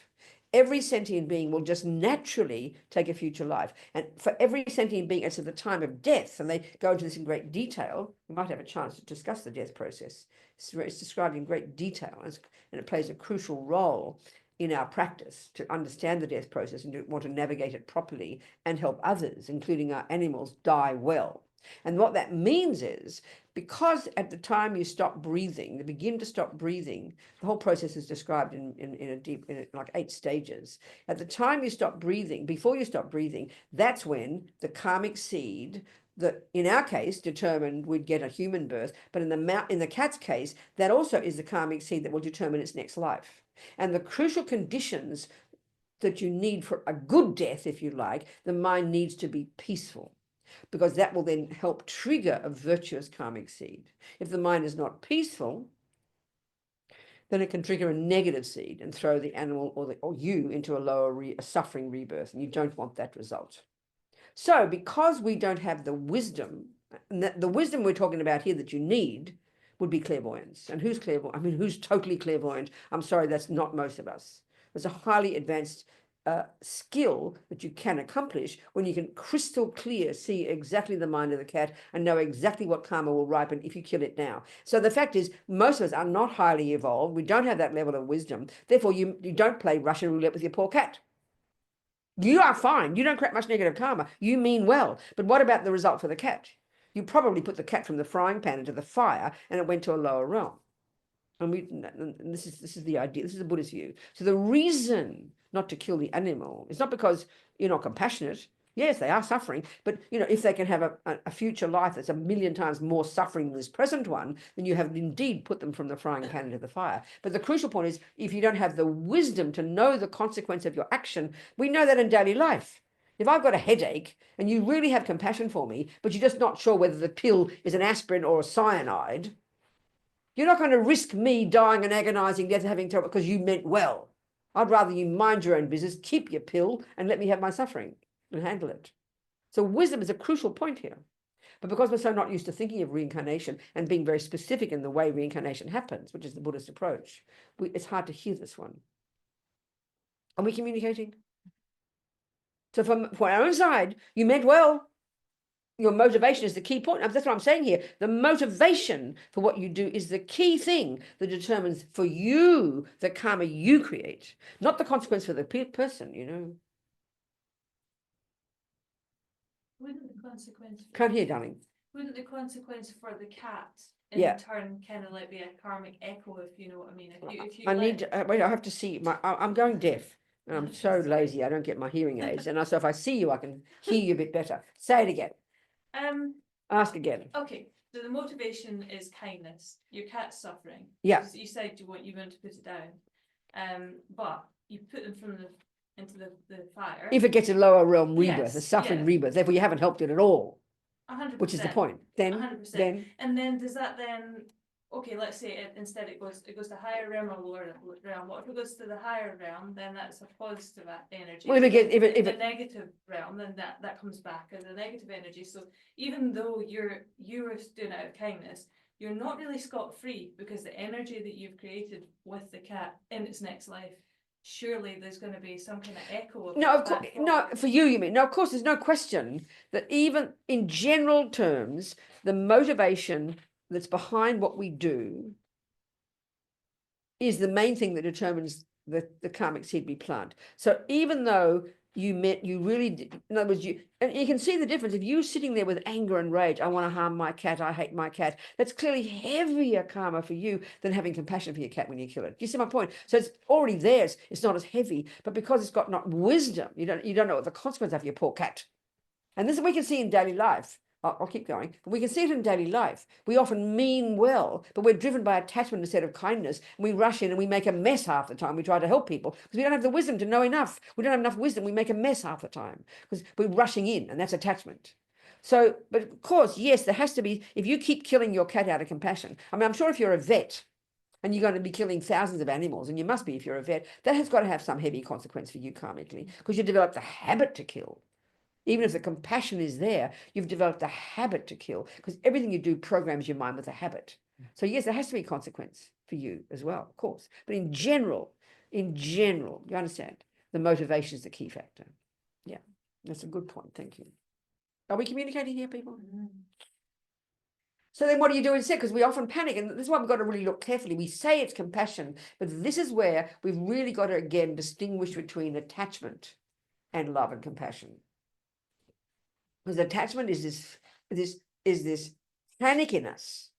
every sentient being will just naturally take a future life. And for every sentient being, it's at the time of death, and they go into this in great detail. We might have a chance to discuss the death process. It's described in great detail, and it plays a crucial role in our practice to understand the death process and to want to navigate it properly and help others, including our animals, die well. And what that means is, because at the time you stop breathing, you begin to stop breathing, the whole process is described in like 8 stages. At the time you stop breathing, before you stop breathing, that's when the karmic seed that in our case determined we'd get a human birth, but in the cat's case, that also is the karmic seed that will determine its next life. And the crucial conditions that you need for a good death, if you like, the mind needs to be peaceful, because that will then help trigger a virtuous karmic seed. If the mind is not peaceful, then it can trigger a negative seed and throw the animal or you into a suffering rebirth, and you don't want that result. So because we don't have the wisdom, and the wisdom we're talking about here that you need would be clairvoyance. And who's clairvoyant? I mean, who's totally clairvoyant? I'm sorry, that's not most of us. There's a highly advanced skill that you can accomplish when you can crystal clear see exactly the mind of the cat and know exactly what karma will ripen if you kill it now. So the fact is, most of us are not highly evolved. We don't have that level of wisdom. Therefore, you don't play Russian roulette with your poor cat. You are fine. You don't create much negative karma. You mean well. But what about the result for the cat? You probably put the cat from the frying pan into the fire and it went to a lower realm. And this is the idea. This is the Buddhist view. So the reason not to kill the animal is not because you're not compassionate. Yes, they are suffering, but if they can have a future life that's 1,000,000 times more suffering than this present one, then you have indeed put them from the frying pan into the fire. But the crucial point is, if you don't have the wisdom to know the consequence of your action, we know that in daily life. If I've got a headache and you really have compassion for me, but you're just not sure whether the pill is an aspirin or a cyanide, you're not going to risk me dying an agonizing death and having trouble because you meant well. I'd rather you mind your own business, keep your pill, and let me have my suffering and handle it. So wisdom is a crucial point here. But because we're so not used to thinking of reincarnation and being very specific in the way reincarnation happens, which is the Buddhist approach, it's hard to hear this one. Are we communicating? So from our own side, you meant well. Your motivation is the key point. That's what I'm saying here. The motivation for what you do is the key thing that determines for you the karma you create, not the consequence for the person. Wouldn't the consequence Can't hear, darling. Wouldn't the consequence for the cat in Yeah. turn kind of like be a karmic echo, if you know what I mean? If you I need to, wait, I have to see I'm going deaf and I'm so lazy I don't get my hearing aids, and so if I see you I can hear you a bit better. Say it again. Ask again. Okay, so the motivation is kindness. Your cat's suffering. Yeah. You said you want to put it down. But you put them into the fire. If it gets a lower realm rebirth, Yes, a suffering yeah. rebirth, therefore you haven't helped it at all, 100%. which is the point. Then 100%. And then does that then, okay, let's say instead it goes to higher realm or lower realm. What if it goes to the higher realm? Then that's a positive energy. Well, if the negative realm, then that comes back as a negative energy. So even though you're doing it out of kindness, you're not really scot-free, because the energy that you've created with the cat in its next life, surely there's going to be some kind of echo of no, of course, no, for you mean. No, of course, there's no question that even in general terms, the motivation that's behind what we do is the main thing that determines the karmic seed we plant. So even though you really did, in other words, and you can see the difference. If you're sitting there with anger and rage, I want to harm my cat, I hate my cat, that's clearly heavier karma for you than having compassion for your cat when you kill it. Do you see my point? So it's already there. It's not as heavy, but because it's got not wisdom, you don't know what the consequence of your poor cat. And this we can see in daily life. I'll keep going. But we can see it in daily life. We often mean well, but we're driven by attachment instead of kindness. And we rush in and we make a mess half the time. We try to help people because we don't have the wisdom to know enough. We don't have enough wisdom. We make a mess half the time because we're rushing in, and that's attachment. So, but of course, yes, there has to be, if you keep killing your cat out of compassion. I mean, I'm sure if you're a vet and you're going to be killing thousands of animals, and you must be if you're a vet, that has got to have some heavy consequence for you karmically, because you developed the habit to kill. Even if the compassion is there, you've developed a habit to kill, because everything you do programs your mind with a habit. So yes, there has to be a consequence for you as well, of course. But in general, you understand, the motivation is the key factor. Yeah, that's a good point. Thank you. Are we communicating here, people? Mm-hmm. So then what do you do instead? Because we often panic, and this is why we've got to really look carefully. We say it's compassion, but this is where we've really got to, again, distinguish between attachment and love and compassion. Because attachment is this panic in us.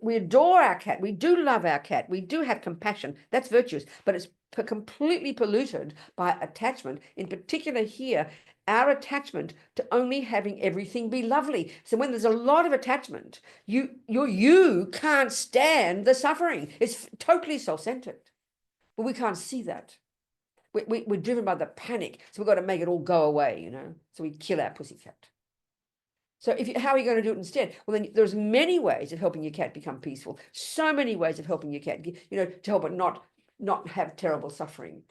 We adore our cat. We do love our cat. We do have compassion. That's virtuous. But it's completely polluted by attachment. In particular here, our attachment to only having everything be lovely. So when there's a lot of attachment, you can't stand the suffering. It's totally self-centered. But we can't see that. We're driven by the panic, so we've got to make it all go away, so we kill our pussycat. So how are you going to do it instead? Well, then there's many ways of helping your cat become peaceful. So many ways of helping your cat, to help it not have terrible suffering.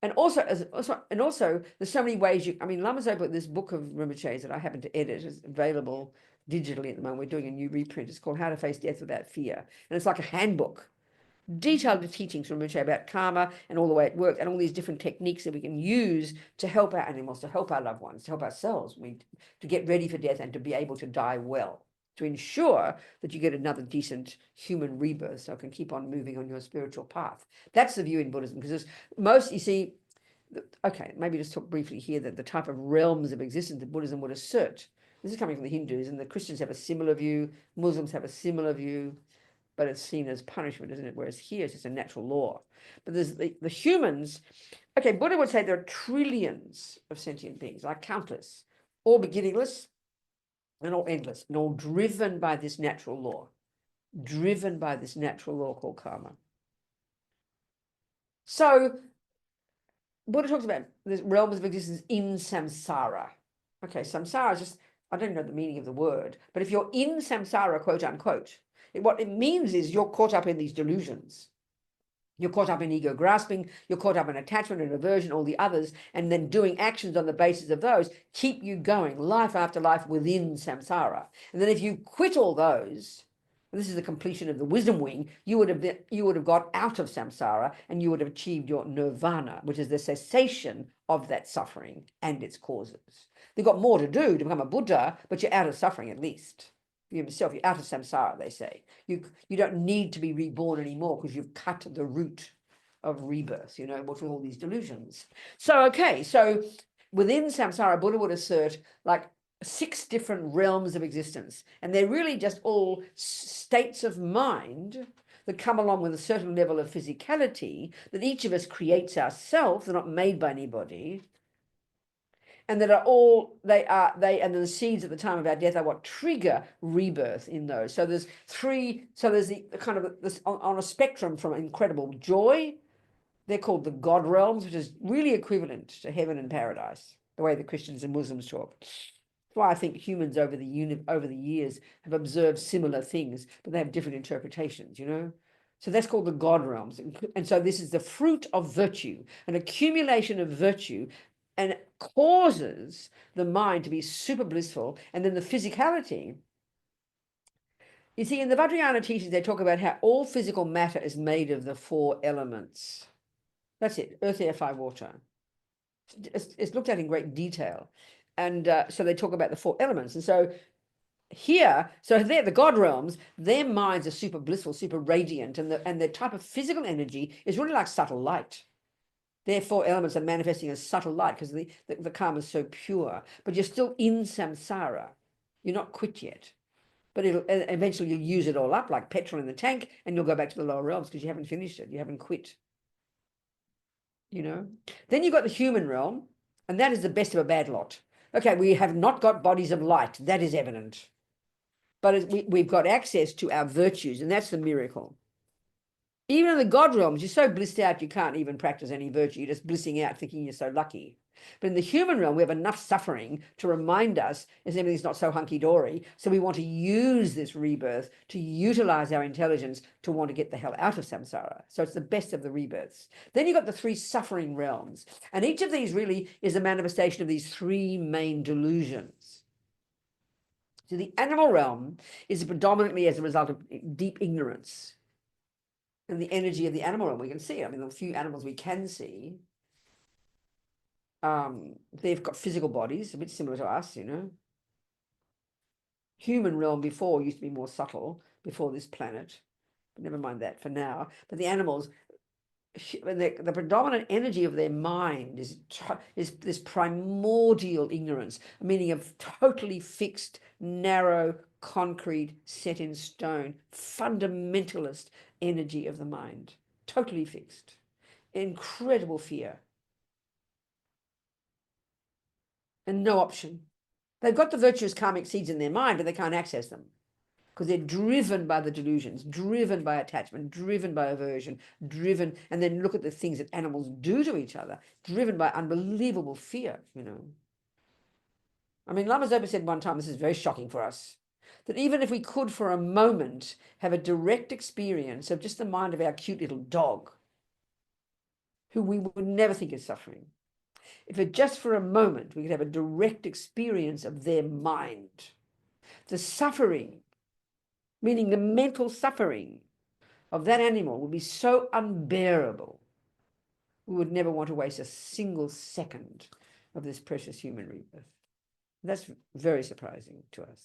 And also there's so many ways Lama's opened this book of Rinpoche's that I happen to edit. It's available digitally at the moment. We're doing a new reprint. It's called How to Face Death Without Fear. And it's like a handbook. Detailed teachings from Rinpoche about karma and all the way it works, and all these different techniques that we can use to help our animals, to help our loved ones, to help ourselves, to get ready for death and to be able to die well, to ensure that you get another decent human rebirth so it can keep on moving on your spiritual path. That's the view in Buddhism, because most, you see, okay, maybe just talk briefly here that the type of realms of existence that Buddhism would assert. This is coming from the Hindus, and the Christians have a similar view, Muslims have a similar view. but it's seen as punishment, isn't it? Whereas here it's just a natural law. But there's the humans. Okay, Buddha would say there are trillions of sentient beings, like countless, all beginningless and all endless, and all driven by this natural law, called karma. So Buddha talks about the realms of existence in samsara. Okay, samsara is just, I don't know the meaning of the word, but if you're in samsara, quote unquote, what it means is you're caught up in these delusions. You're caught up in ego grasping, you're caught up in attachment and aversion, all the others, and then doing actions on the basis of those keep you going life after life within samsara. And then if you quit all those, and this is the completion of the wisdom wing, you would have got out of samsara and you would have achieved your nirvana, which is the cessation of that suffering and its causes. They've got more to do to become a Buddha, but you're out of suffering at least. Yourself, you're out of samsara, they say. You don't need to be reborn anymore because you've cut the root of rebirth, with all these delusions. So, okay, so within samsara, Buddha would assert like 6 different realms of existence, and they're really just all states of mind that come along with a certain level of physicality that each of us creates ourselves. They're not made by anybody. And that are all, and the seeds at the time of our death are what trigger rebirth in those. So there's 3, so there's the kind of this on a spectrum from incredible joy. They're called the God realms, which is really equivalent to heaven and paradise, the way the Christians and Muslims talk. That's why I think humans over the years have observed similar things, but they have different interpretations, So that's called the God realms. And so this is the fruit of virtue, an accumulation of virtue, and causes the mind to be super blissful. And then the physicality. You see, in the Vajrayana teachings, they talk about how all physical matter is made of the 4 elements. That's it, earth, air, fire, water. It's looked at in great detail. And so they talk about the 4 elements. And so here, they're the God realms, their minds are super blissful, super radiant, and the type of physical energy is really like subtle light. Their 4 elements are manifesting as subtle light because the karma is so pure. But you're still in samsara. You're not quit yet. But eventually you'll use it all up like petrol in the tank, and you'll go back to the lower realms because you haven't finished it. You haven't quit. Then you've got the human realm, and that is the best of a bad lot. Okay, we have not got bodies of light. That is evident. But we've got access to our virtues, and that's the miracle. Even in the God realms, you're so blissed out you can't even practice any virtue. You're just blissing out thinking you're so lucky. But in the human realm, we have enough suffering to remind us as everything's not so hunky-dory. So we want to use this rebirth to utilize our intelligence to want to get the hell out of samsara. So it's the best of the rebirths. Then you've got the 3 suffering realms. And each of these really is a manifestation of these 3 main delusions. So the animal realm is predominantly as a result of deep ignorance. And the energy of the animal realm, we can see. I mean, the few animals we can see, they've got physical bodies, a bit similar to us, Human realm before used to be more subtle, before this planet. But never mind that for now. But the animals, the predominant energy of their mind is this primordial ignorance, meaning of totally fixed, narrow, concrete, set in stone, fundamentalist energy of the mind, totally fixed, incredible fear, and no option. They've got the virtuous karmic seeds in their mind, but they can't access them because they're driven by the delusions, driven by attachment, driven by aversion, driven, and then look at the things that animals do to each other, driven by unbelievable fear, I mean, Lama Zopa said one time, this is very shocking for us, that even if we could for a moment have a direct experience of just the mind of our cute little dog, who we would never think is suffering, if it just for a moment we could have a direct experience of their mind, the suffering, meaning the mental suffering of that animal would be so unbearable, we would never want to waste a single second of this precious human rebirth. That's very surprising to us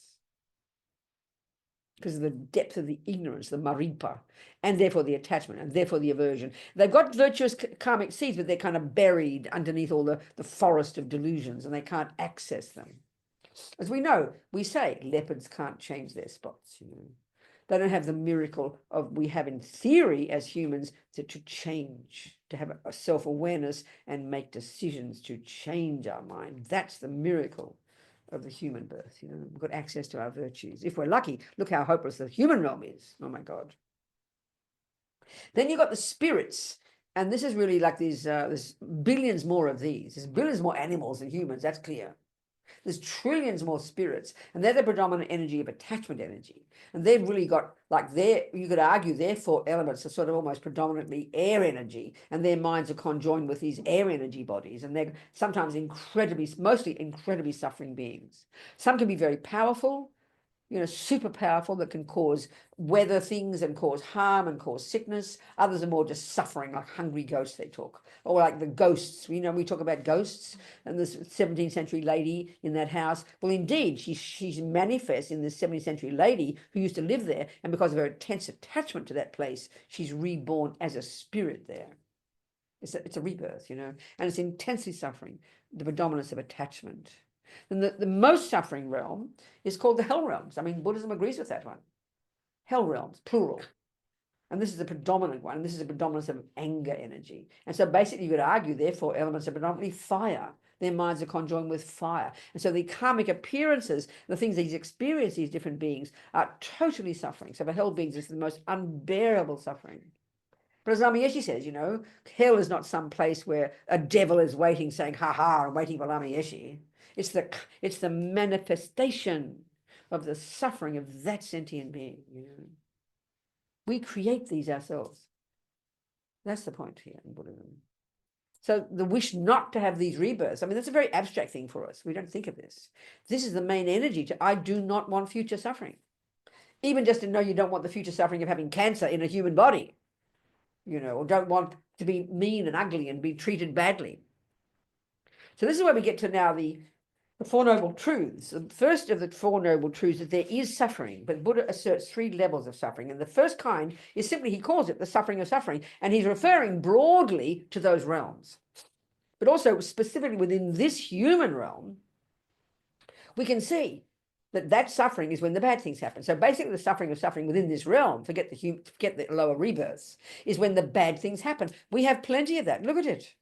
because of the depth of the ignorance, the maripa, and therefore the attachment, and therefore the aversion. They've got virtuous karmic seeds, but they're kind of buried underneath all the forest of delusions, and they can't access them. As we know, we say leopards can't change their spots, They don't have the miracle of we have in theory as humans to change, to have a self-awareness and make decisions to change our mind. That's the miracle of the human birth. You know, we've got access to our virtues. If we're lucky, look how hopeless the human realm is. Oh my God. Then you've got the spirits. And this is really like these, there's billions more of these. There's billions more animals than humans, that's clear. There's trillions more spirits, and they're the predominant energy of attachment energy. And they've really got, like, you could argue their 4 elements are sort of almost predominantly air energy, and their minds are conjoined with these air energy bodies, and they're sometimes mostly incredibly suffering beings. Some can be very powerful, you know, super powerful, that can cause weather things and cause harm and cause sickness. Others are more just suffering, like hungry ghosts, they talk. Or like the ghosts, you know, we talk about ghosts and this 17th century lady in that house. Well, indeed, she's manifest in this 17th century lady who used to live there. And because of her intense attachment to that place, she's reborn as a spirit there. It's a rebirth, you know, and it's intensely suffering, the predominance of attachment. And the most suffering realm is called the hell realms. I mean, Buddhism agrees with that one. Hell realms, plural. And this is the predominant one. And this is the predominance of anger energy. And so basically you could argue, therefore, elements are predominantly fire. Their minds are conjoined with fire. And so the karmic appearances, the things these experience, these different beings, are totally suffering. So for hell beings, it's the most unbearable suffering. But as Lama Yeshe says, you know, hell is not some place where a devil is waiting, saying, ha ha, I'm waiting for Lama Yeshe. It's the manifestation of the suffering of that sentient being. You know? We create these ourselves. That's the point here in Buddhism. So the wish not to have these rebirths, I mean, that's a very abstract thing for us. We don't think of this. This is the main energy I do not want future suffering. Even just to know you don't want the future suffering of having cancer in a human body, you know, or don't want to be mean and ugly and be treated badly. So this is where we get to now the 4 Noble Truths. The first of the 4 Noble Truths is there is suffering, but Buddha asserts 3 levels of suffering. And the first kind is simply, he calls it the suffering of suffering. And he's referring broadly to those realms. But also specifically within this human realm, we can see that suffering is when the bad things happen. So basically the suffering of suffering within this realm, forget the lower rebirths, is when the bad things happen. We have plenty of that. Look at it.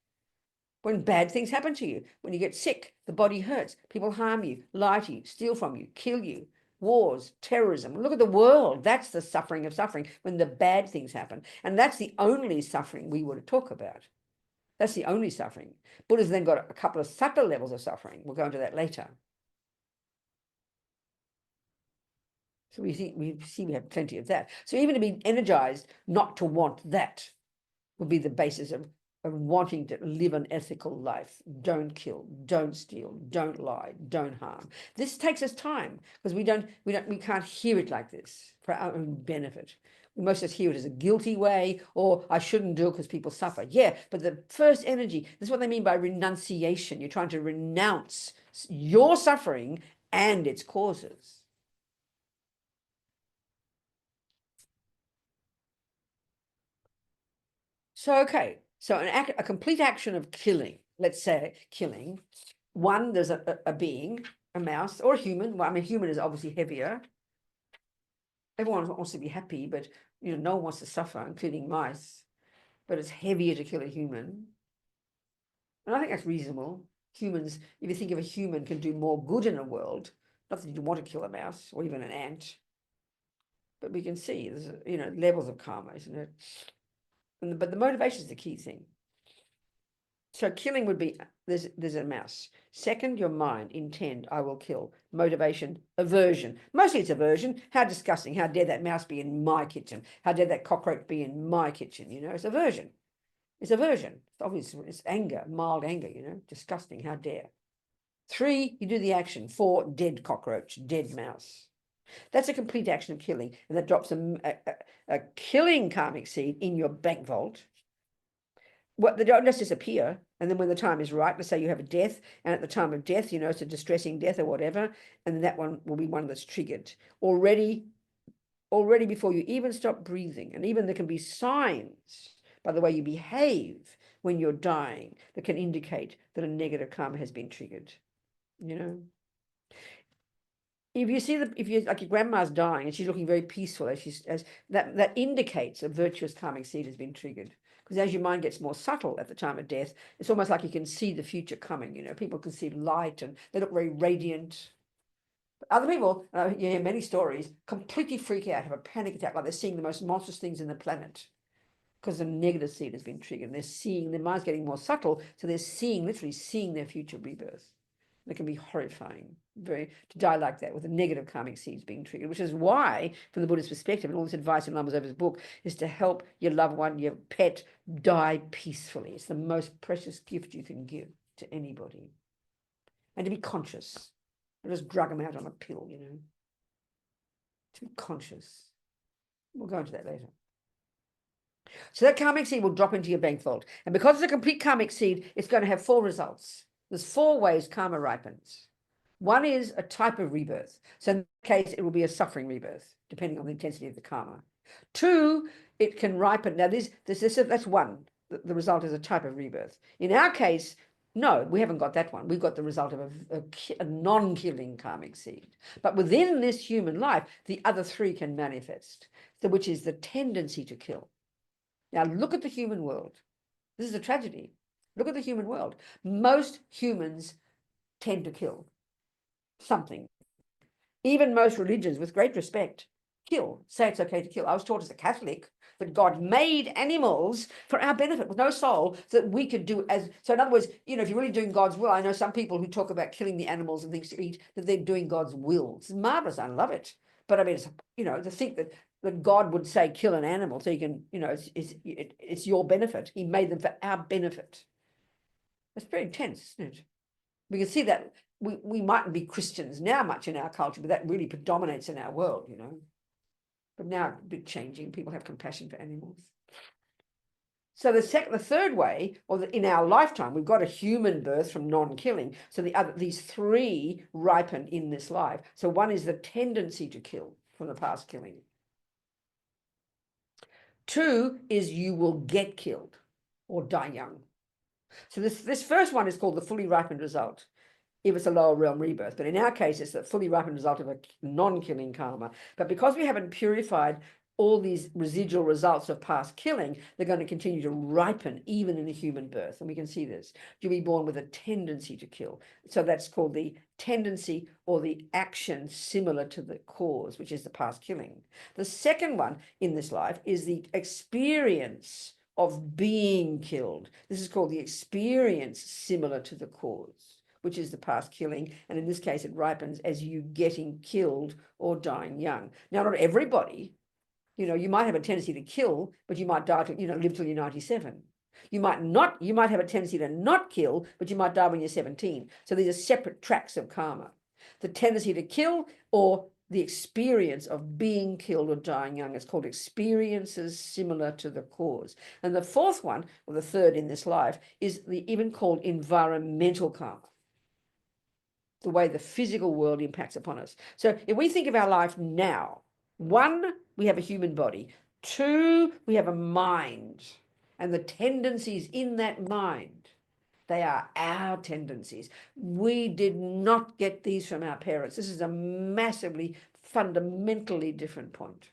When bad things happen to you, when you get sick, the body hurts, people harm you, lie to you, steal from you, kill you, wars, terrorism. Look at the world. That's the suffering of suffering, when the bad things happen. And that's the only suffering we would talk about. That's the only suffering. Buddha's then got a couple of subtle levels of suffering. We'll go into that later. So we see we have plenty of that. So even to be energized not to want that would be the basis of wanting to live an ethical life. Don't kill, don't steal, don't lie, don't harm. This takes us time because we can't hear it like this for our own benefit. Most of us hear it as a guilty way, or I shouldn't do it because people suffer. Yeah, but the first energy, this is what they mean by renunciation. You're trying to renounce your suffering and its causes. So, okay, so a complete action of killing, let's say killing, one, there's a being, a mouse, or a human. Well, I mean, human is obviously heavier. Everyone wants to be happy, but, you know, no one wants to suffer, including mice. But it's heavier to kill a human. And I think that's reasonable. Humans, if you think of a human can do more good in a world, not that you want to kill a mouse or even an ant, but we can see there's, you know, levels of karma, isn't it? But the motivation is the key thing. So killing would be, there's a mouse. Second, your mind, intend, I will kill. Motivation, aversion. Mostly it's aversion. How disgusting. How dare that mouse be in my kitchen? How dare that cockroach be in my kitchen? You know, it's aversion. It's aversion. It's obvious. It's anger, mild anger, you know, disgusting. How dare. 3, you do the action. 4, dead cockroach, dead mouse. That's a complete action of killing. And that drops a killing karmic seed in your bank vault. Well, they don't just disappear. And then when the time is right, let's say you have a death, and at the time of death, you know, it's a distressing death or whatever, and that one will be one that's triggered already before you even stop breathing. And even there can be signs by the way you behave when you're dying that can indicate that a negative karma has been triggered, you know. if you see if you like your grandma's dying and she's looking very peaceful as that indicates a virtuous karmic seed has been triggered. Because as your mind gets more subtle at the time of death, it's almost like you can see the future coming. You know, people can see light and they look very radiant. Other people, you hear many stories, completely freak out, have a panic attack, like they're seeing the most monstrous things in the planet because the negative seed has been triggered. And they're seeing, their mind's getting more subtle, so they're seeing, literally seeing their future rebirth. It can be horrifying, to die like that with the negative karmic seeds being triggered, which is why, from the Buddhist perspective, and all this advice in Lama Zopa's book, is to help your loved one, your pet, die peacefully. It's the most precious gift you can give to anybody. And to be conscious. Not just drug them out on a pill, you know. To be conscious. We'll go into that later. So that karmic seed will drop into your bank vault. And because it's a complete karmic seed, it's going to have 4 results. There's 4 ways karma ripens. One is a type of rebirth. So in that case, it will be a suffering rebirth, depending on the intensity of the karma. 2, it can ripen. Now, that's one. The result is a type of rebirth. In our case, no, we haven't got that one. We've got the result of a non-killing karmic seed. But within this human life, the other 3 can manifest, which is the tendency to kill. Now, look at the human world. This is a tragedy. Look at the human world. Most humans tend to kill something. Even most religions, with great respect, kill. Say it's okay to kill. I was taught as a Catholic that God made animals for our benefit with no soul, so that we could do as. So in other words, you know, if you're really doing God's will, I know some people who talk about killing the animals and things to eat, that they're doing God's will. It's marvelous. I love it. But I mean, it's, you know, to think that God would say kill an animal so you can, you know, it's your benefit. He made them for our benefit. It's very intense, isn't it? We can see that we mightn't be Christians now much in our culture, but that really predominates in our world, you know. But now a bit changing. People have compassion for animals. So the third way, in our lifetime, we've got a human birth from non-killing. So these 3 ripen in this life. So one is the tendency to kill from the past killing. 2 is you will get killed or die young. So this first one is called the fully ripened result, if it's a lower realm rebirth. But in our case, it's the fully ripened result of a non-killing karma. But because we haven't purified all these residual results of past killing, they're going to continue to ripen even in a human birth. And we can see this. You'll be born with a tendency to kill. So that's called the tendency or the action similar to the cause, which is the past killing. The second one in this life is the experience of being killed. This is called the experience similar to the cause, which is the past killing. And in this case, it ripens as you getting killed or dying young. Now, not everybody, you know, you might have a tendency to kill, but you might die to, you know, live till you're 97. You might have a tendency to not kill, but you might die when you're 17. So these are separate tracks of karma. The tendency to kill or the experience of being killed or dying young is called experiences similar to the cause. And the fourth one, or the third in this life, is even called environmental karma, the way the physical world impacts upon us. So if we think of our life now, 1, we have a human body. 2, we have a mind. And the tendencies in that mind, they are our tendencies. We did not get these from our parents. This is a massively, fundamentally different point.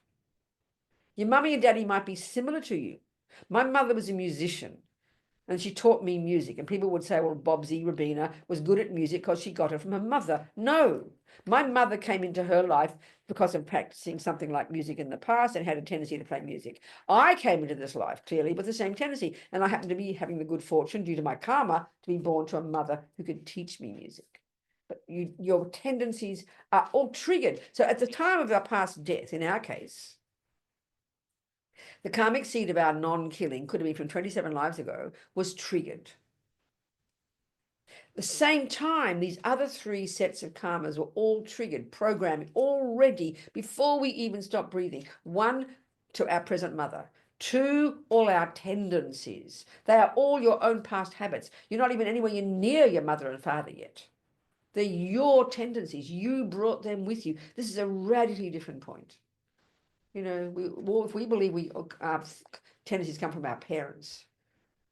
Your mummy and daddy might be similar to you. My mother was a musician. And she taught me music. And people would say, well, Bobsy, Robina, was good at music because she got it from her mother. No, my mother came into her life because of practicing something like music in the past and had a tendency to play music. I came into this life clearly with the same tendency. And I happened to be having the good fortune, due to my karma, to be born to a mother who could teach me music. But your tendencies are all triggered. So at the time of our past death, in our case, the karmic seed of our non-killing, could have been from 27 lives ago, was triggered. At the same time, these other 3 sets of karmas were all triggered, programmed already before we even stopped breathing. 1, to our present mother. 2, all our tendencies. They are all your own past habits. You're not even anywhere near your mother and father yet. They're your tendencies. You brought them with you. This is a radically different point. You know, if we believe our tendencies come from our parents,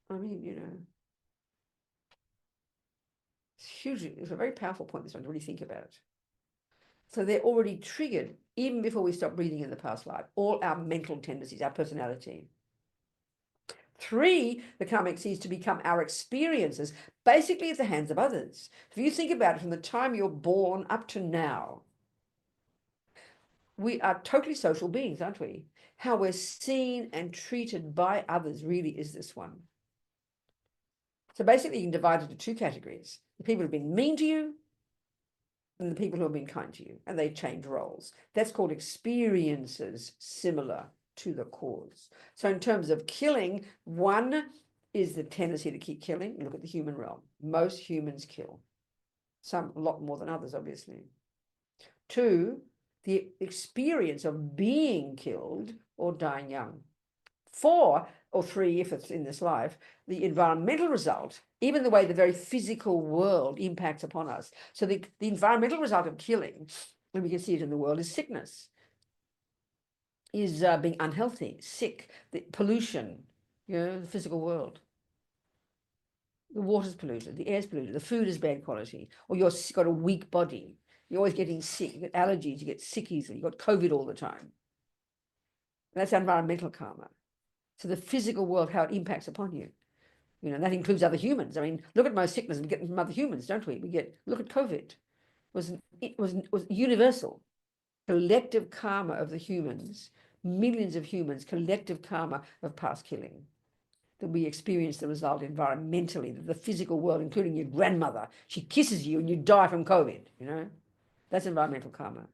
I mean, you know, it's hugely, it's a very powerful point, this one, to really think about. So they're already triggered even before we stop breathing in the past life, all our mental tendencies, our personality. 3, the karmic sees to become our experiences, basically at the hands of others. If you think about it, from the time you're born up to now, we are totally social beings, aren't we? How we're seen and treated by others really is this one. So basically you can divide it into 2 categories: the people who've been mean to you and the people who have been kind to you, and they change roles. That's called experiences similar to the cause. So in terms of killing, 1 is the tendency to keep killing. Look at the human realm. Most humans kill. Some a lot more than others, obviously. 2, the experience of being killed or dying young. 4 or 3, if it's in this life, the environmental result, even the way the very physical world impacts upon us. So the environmental result of killing, and we can see it in the world, is sickness, is being unhealthy, sick, the pollution, the physical world. The water's polluted, the air's polluted, the food is bad quality, or you've got a weak body. You're always getting sick, you get allergies, you get sick easily, you've got COVID all the time. That's environmental karma. So the physical world, how it impacts upon you. That includes other humans. I mean, look at most sickness we get from other humans, don't we? Look at COVID. It was universal. Collective karma of the humans, millions of humans, collective karma of past killing. That we experience the result environmentally, that the physical world, including your grandmother, she kisses you and you die from COVID, That's environmental karma.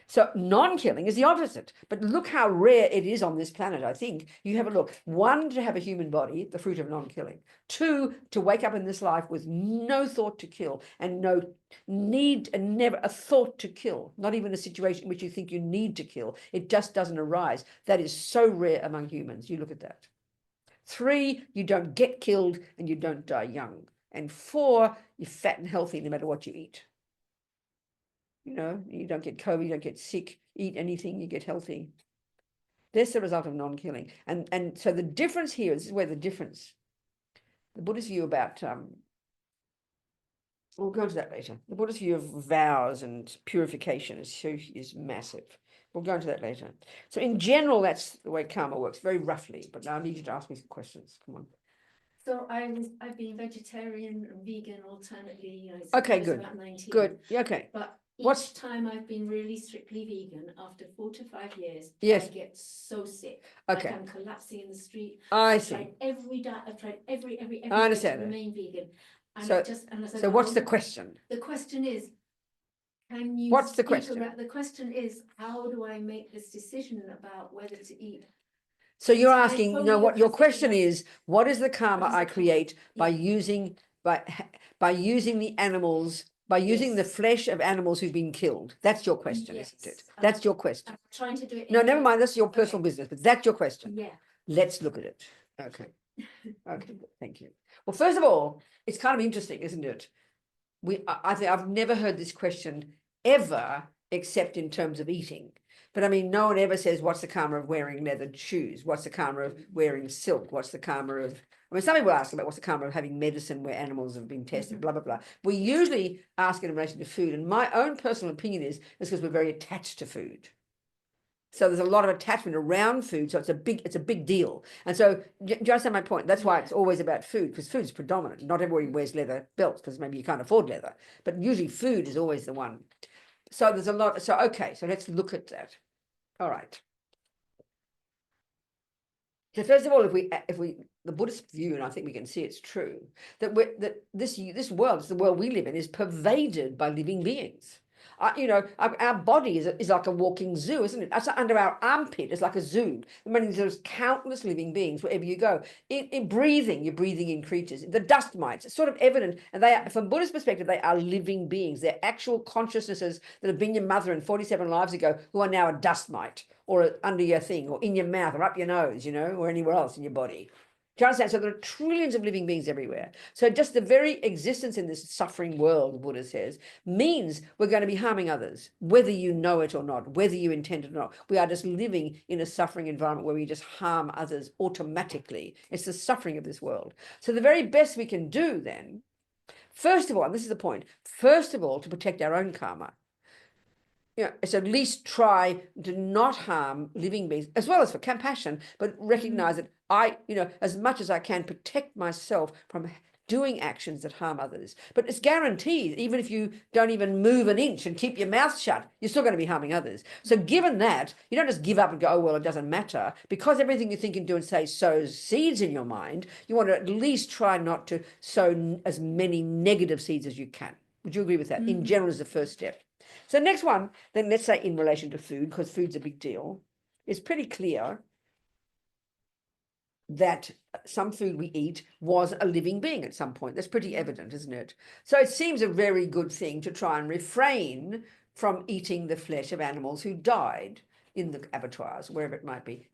So non-killing is the opposite. But look how rare it is on this planet, I think. You have a look. 1, to have a human body, the fruit of non-killing. 2, to wake up in this life with no thought to kill and no need and never a thought to kill. Not even a situation in which you think you need to kill. It just doesn't arise. That is so rare among humans. You look at that. 3, you don't get killed and you don't die young. And 4, you're fat and healthy no matter what you eat. You don't get COVID, you don't get sick, eat anything, you get healthy. That's the result of non-killing. And so the difference here, this is where the Buddhist view about, we'll go into that later. The Buddhist view of vows and purification is massive. We'll go into that later. So in general, that's the way karma works, very roughly. But now I need you to ask me some questions. Come on. So I've been vegetarian, vegan, alternately. Okay, I was good. about 19. Good. Okay. But What's- each time I've been really strictly vegan, after 4 to 5 years, Yes. I get so sick. Okay. Like I'm collapsing in the street. I I've see. tried every diet. I've tried every I way understand to that. remain vegan. And So- I just and as I So go what's the on, question? The question is, can you What's the speak question? The question is, how do I make this decision about whether to eat? So you're So I asking, totally what your understand question that. is, what is the karma What is the I karma? create by Yeah. using the animals, by using the Yes. flesh of animals who've been killed? That's your question, isn't it? Yes. That's your question. I'm trying to do it. No, in a never way- mind, that's your personal Okay. business, but that's your question. Yeah. Let's look at it. Okay. Okay, good. Thank you. Well, first of all, it's kind of interesting, isn't it? I think I've never heard this question ever, except in terms of eating. But I mean, no one ever says, what's the karma of wearing leather shoes? What's the karma of wearing silk? What's the karma of, some people ask about what's the karma of having medicine where animals have been tested, blah, blah, blah. We usually ask in relation to food. And my own personal opinion is because we're very attached to food. So there's a lot of attachment around food. So it's a big deal. And so, do you understand my point? That's why it's always about food, because food is predominant. Not everybody wears leather belts because maybe you can't afford leather, but usually food is always the one. So there's a lot. So, okay, so let's look at that. All right. So first of all, if we the Buddhist view, and I think we can see it's true, that this world, the world we live in, is pervaded by living beings. Our body is like a walking zoo, isn't it? That's under our armpit is like a zoo. I mean, there's countless living beings wherever you go. In breathing, you're breathing in creatures. The dust mites, it's sort of evident. And they are, from Buddhist perspective, they are living beings. They're actual consciousnesses that have been your mother in 47 lives ago, who are now a dust mite, or under your thing, or in your mouth, or up your nose, or anywhere else in your body. Do you understand? So there are trillions of living beings everywhere. So just the very existence in this suffering world, the Buddha says, means we're going to be harming others, whether you know it or not, whether you intend it or not. We are just living in a suffering environment where we just harm others automatically. It's the suffering of this world. So the very best we can do then, first of all, and this is the point, first of all, to protect our own karma, it's at least try to not harm living beings, as well as for compassion, but recognize that as much as I can, protect myself from doing actions that harm others. But it's guaranteed, even if you don't even move an inch and keep your mouth shut, you're still going to be harming others. So given that, you don't just give up and go, oh, well, it doesn't matter. Because everything you think and do and say sows seeds in your mind, you want to at least try not to sow as many negative seeds as you can. Would you agree with that? In general, is the first step. So next one, then let's say in relation to food, because food's a big deal, it's pretty clear that some food we eat was a living being at some point. That's pretty evident, isn't it? So it seems a very good thing to try and refrain from eating the flesh of animals who died in the abattoirs, wherever it might be.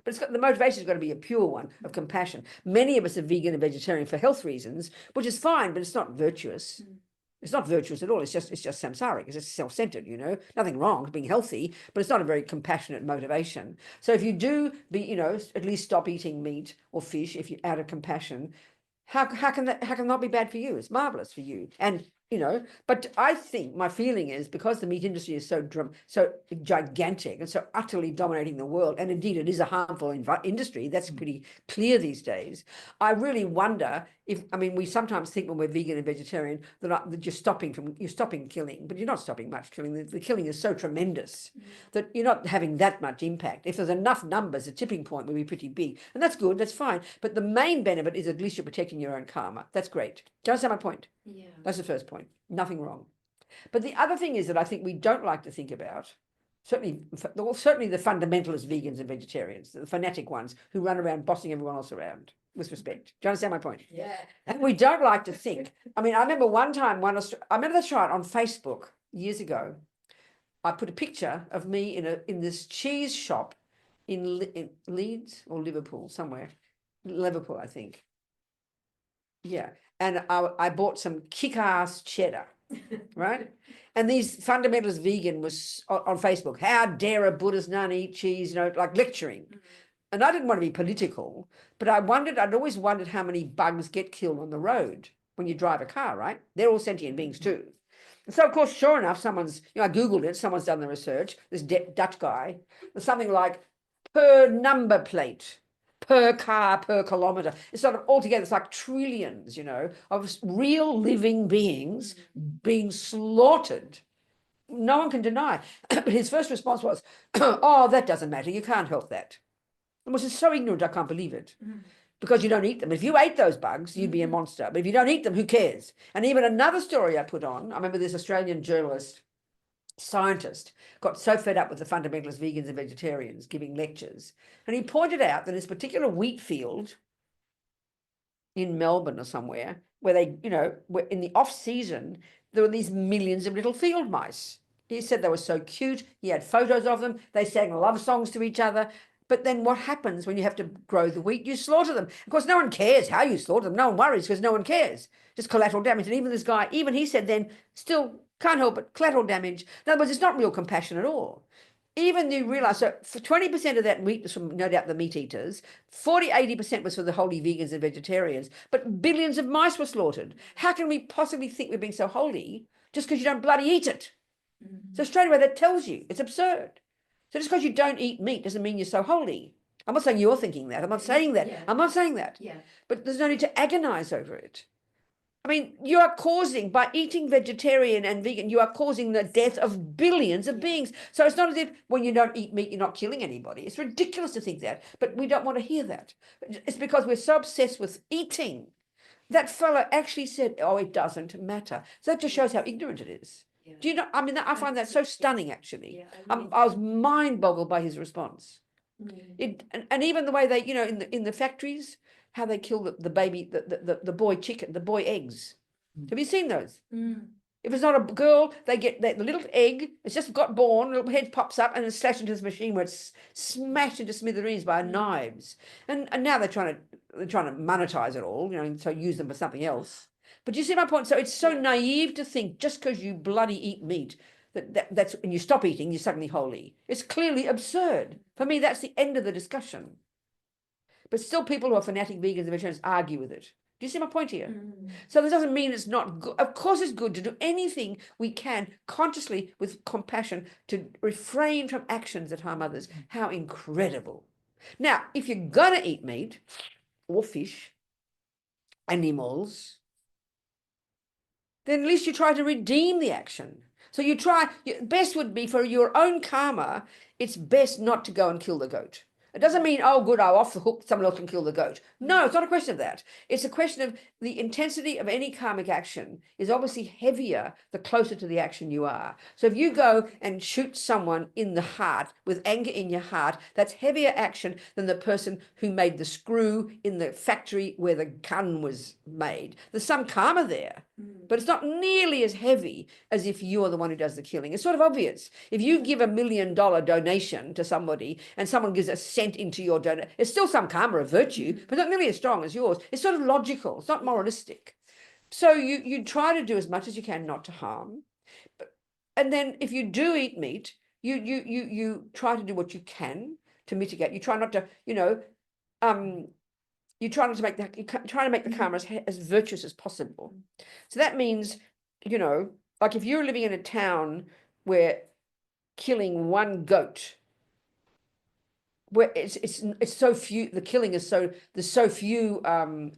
But the motivation has got to be a pure one of compassion. Many of us are vegan and vegetarian for health reasons, which is fine, but it's not virtuous. It's not virtuous at all. It's just samsaric. It's just self-centered, nothing wrong with being healthy, but it's not a very compassionate motivation. So if you do at least stop eating meat or fish, if you're out of compassion, how can that not be bad for you? It's marvelous for you. And but I think my feeling is, because the meat industry is so gigantic and so utterly dominating the world, and indeed it is a harmful industry, that's pretty clear these days. I really wonder we sometimes think when we're vegan and vegetarian that you're stopping killing, but you're not stopping much killing. The killing is so tremendous that you're not having that much impact. If there's enough numbers, the tipping point will be pretty big, and that's good, that's fine. But the main benefit is at least you're protecting your own karma. That's great. Do you understand my point? Yeah. That's the first point. Nothing wrong. But the other thing is that I think we don't like to think about, certainly the fundamentalist vegans and vegetarians, the fanatic ones who run around bossing everyone else around, with respect. Do you understand my point? Yeah. And we don't like to think. I remember one time, I remember that's right, on Facebook years ago, I put a picture of me in this cheese shop in Leeds or Liverpool, somewhere. Liverpool, I think. Yeah. And I bought some kick-ass cheddar, right? And these fundamentalist vegan was on Facebook, how dare a Buddhist nun eat cheese, like lecturing. And I didn't want to be political, but I'd always wondered how many bugs get killed on the road when you drive a car, right? They're all sentient beings too. And so, of course, sure enough, I Googled it, someone's done the research, this Dutch guy, there's something like per number plate, per car, per kilometer. It's sort of altogether, it's like trillions, of real living beings being slaughtered. No one can deny. But his first response was, oh, that doesn't matter. You can't help that. And was so ignorant, I can't believe it. Because you don't eat them. If you ate those bugs, you'd be a monster. But if you don't eat them, who cares? And even another story I put on, I remember this Australian journalist, scientist, got so fed up with the fundamentalist vegans and vegetarians giving lectures. And he pointed out that this particular wheat field in Melbourne or somewhere, where they, were in the off season, there were these millions of little field mice. He said they were so cute. He had photos of them. They sang love songs to each other. But then what happens when you have to grow the wheat? You slaughter them. Of course, no one cares how you slaughter them. No one worries because no one cares. Just collateral damage. And even this guy, even he said then, still can't help it, collateral damage. In other words, it's not real compassion at all. Even you realize, so for 20% of that meat was from, no doubt, the meat eaters, 80% was for the holy vegans and vegetarians, but billions of mice were slaughtered. How can we possibly think we're being so holy just because you don't bloody eat it? So straight away that tells you it's absurd. So just because you don't eat meat doesn't mean you're so holy. I'm not saying you're thinking that. I'm not saying that. Yeah. I'm not saying that. Yeah. But there's no need to agonize over it. You are causing, by eating vegetarian and vegan, you are causing the death of billions of beings. So it's not as if when you don't eat meat, you're not killing anybody. It's ridiculous to think that, but we don't want to hear that. It's because we're so obsessed with eating. That fellow actually said, oh, it doesn't matter. So that just shows how ignorant it is. Yeah. Do you know, I find that so stunning, actually. Yeah, I was mind-boggled by his response. And even the way they, in the factories, how they kill the baby, the boy chicken, the boy eggs. Have you seen those? If it's not a girl, they get the little egg, it's just got born, little head pops up and it's slashed into this machine where it's smashed into smithereens by knives. And now they're trying to monetize it all, so use them for something else. But you see my point? So it's so naive to think just because you bloody eat meat, that's and you stop eating, you're suddenly holy. It's clearly absurd. For me, that's the end of the discussion. But still people who are fanatic vegans and vegetarians argue with it. Do you see my point here? Mm. So this doesn't mean it's not good. Of course, it's good to do anything we can consciously with compassion to refrain from actions that harm others. How incredible. Now, if you're going to eat meat or fish, animals, then at least you try to redeem the action. So you try, best would be for your own karma, it's best not to go and kill the goat. It doesn't mean, oh, good, I'm off the hook, someone else can kill the goat. No, it's not a question of that. It's a question of the intensity of any karmic action is obviously heavier the closer to the action you are. So if you go and shoot someone in the heart with anger in your heart, that's heavier action than the person who made the screw in the factory where the gun was made. There's some karma there, but it's not nearly as heavy as if you're the one who does the killing. It's sort of obvious. If you give $1 million donation to somebody and someone gives a cent into your donation, it's still some karma of virtue, but not nearly as strong as yours. It's sort of logical. It's not moralistic. So you try to do as much as you can not to harm. And then if you do eat meat, you try to do what you can to mitigate. You try not to, you try not to make that, you try to make the karma as virtuous as possible. So that means, like if you're living in a town where killing one goat, where it's so few, the killing is so, there's so few, and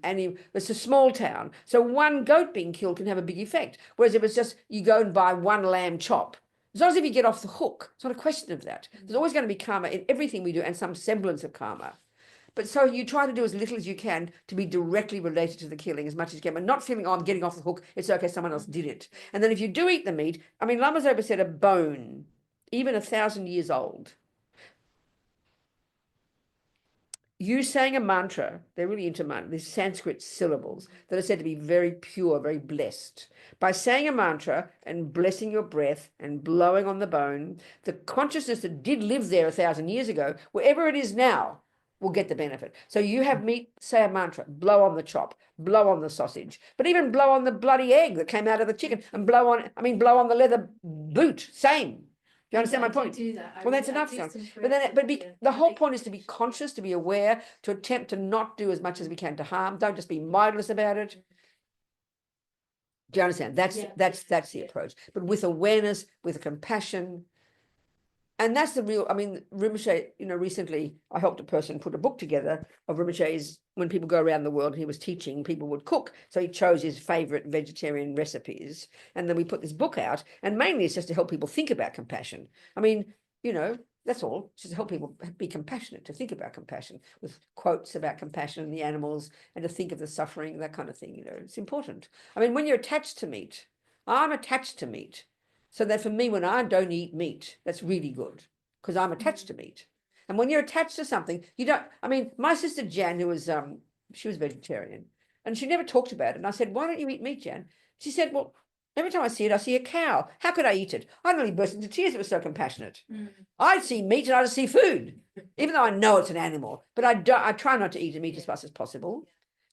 it's a small town. So one goat being killed can have a big effect. Whereas if it's just, you go and buy one lamb chop, it's not as if you get off the hook. It's not a question of that. There's always going to be karma in everything we do and some semblance of karma. But so you try to do as little as you can to be directly related to the killing as much as you can, but not feeling, oh, I'm getting off the hook. It's okay, someone else did it. And then if you do eat the meat, I mean, Lama Zopa said a bone, even 1,000 years old, you saying a mantra, they're really into mantra, these Sanskrit syllables that are said to be very pure, very blessed. By saying a mantra and blessing your breath and blowing on the bone, the consciousness that did live there 1,000 years ago, wherever it is now, will get the benefit. So you have meat, say a mantra, blow on the chop, blow on the sausage, but even blow on the bloody egg that came out of the chicken and blow on the leather boot, same. You understand my point? Well, that's enough. The whole point is to be conscious, to be aware, to attempt to not do as much as we can to harm. Don't just be mindless about it. Do you understand? That's the approach. But with awareness, with compassion. And that's the real, I mean, Rinpoche, recently I helped a person put a book together of Rinpoche's, when people go around the world, he was teaching, people would cook. So he chose his favorite vegetarian recipes. And then we put this book out. And mainly it's just to help people think about compassion. I mean, that's all. It's just to help people be compassionate, to think about compassion with quotes about compassion and the animals and to think of the suffering, that kind of thing. It's important. I mean, when you're attached to meat, I'm attached to meat. So that for me, when I don't eat meat, that's really good because I'm attached to meat. And when you're attached to something, you don't, I mean, my sister Jan, who was, she was vegetarian and she never talked about it. And I said, why don't you eat meat, Jan? She said, well, every time I see it, I see a cow. How could I eat it? I nearly burst into tears. It was so compassionate. I'd see meat and I'd see food, even though I know it's an animal, but I try not to eat the meat as fast as possible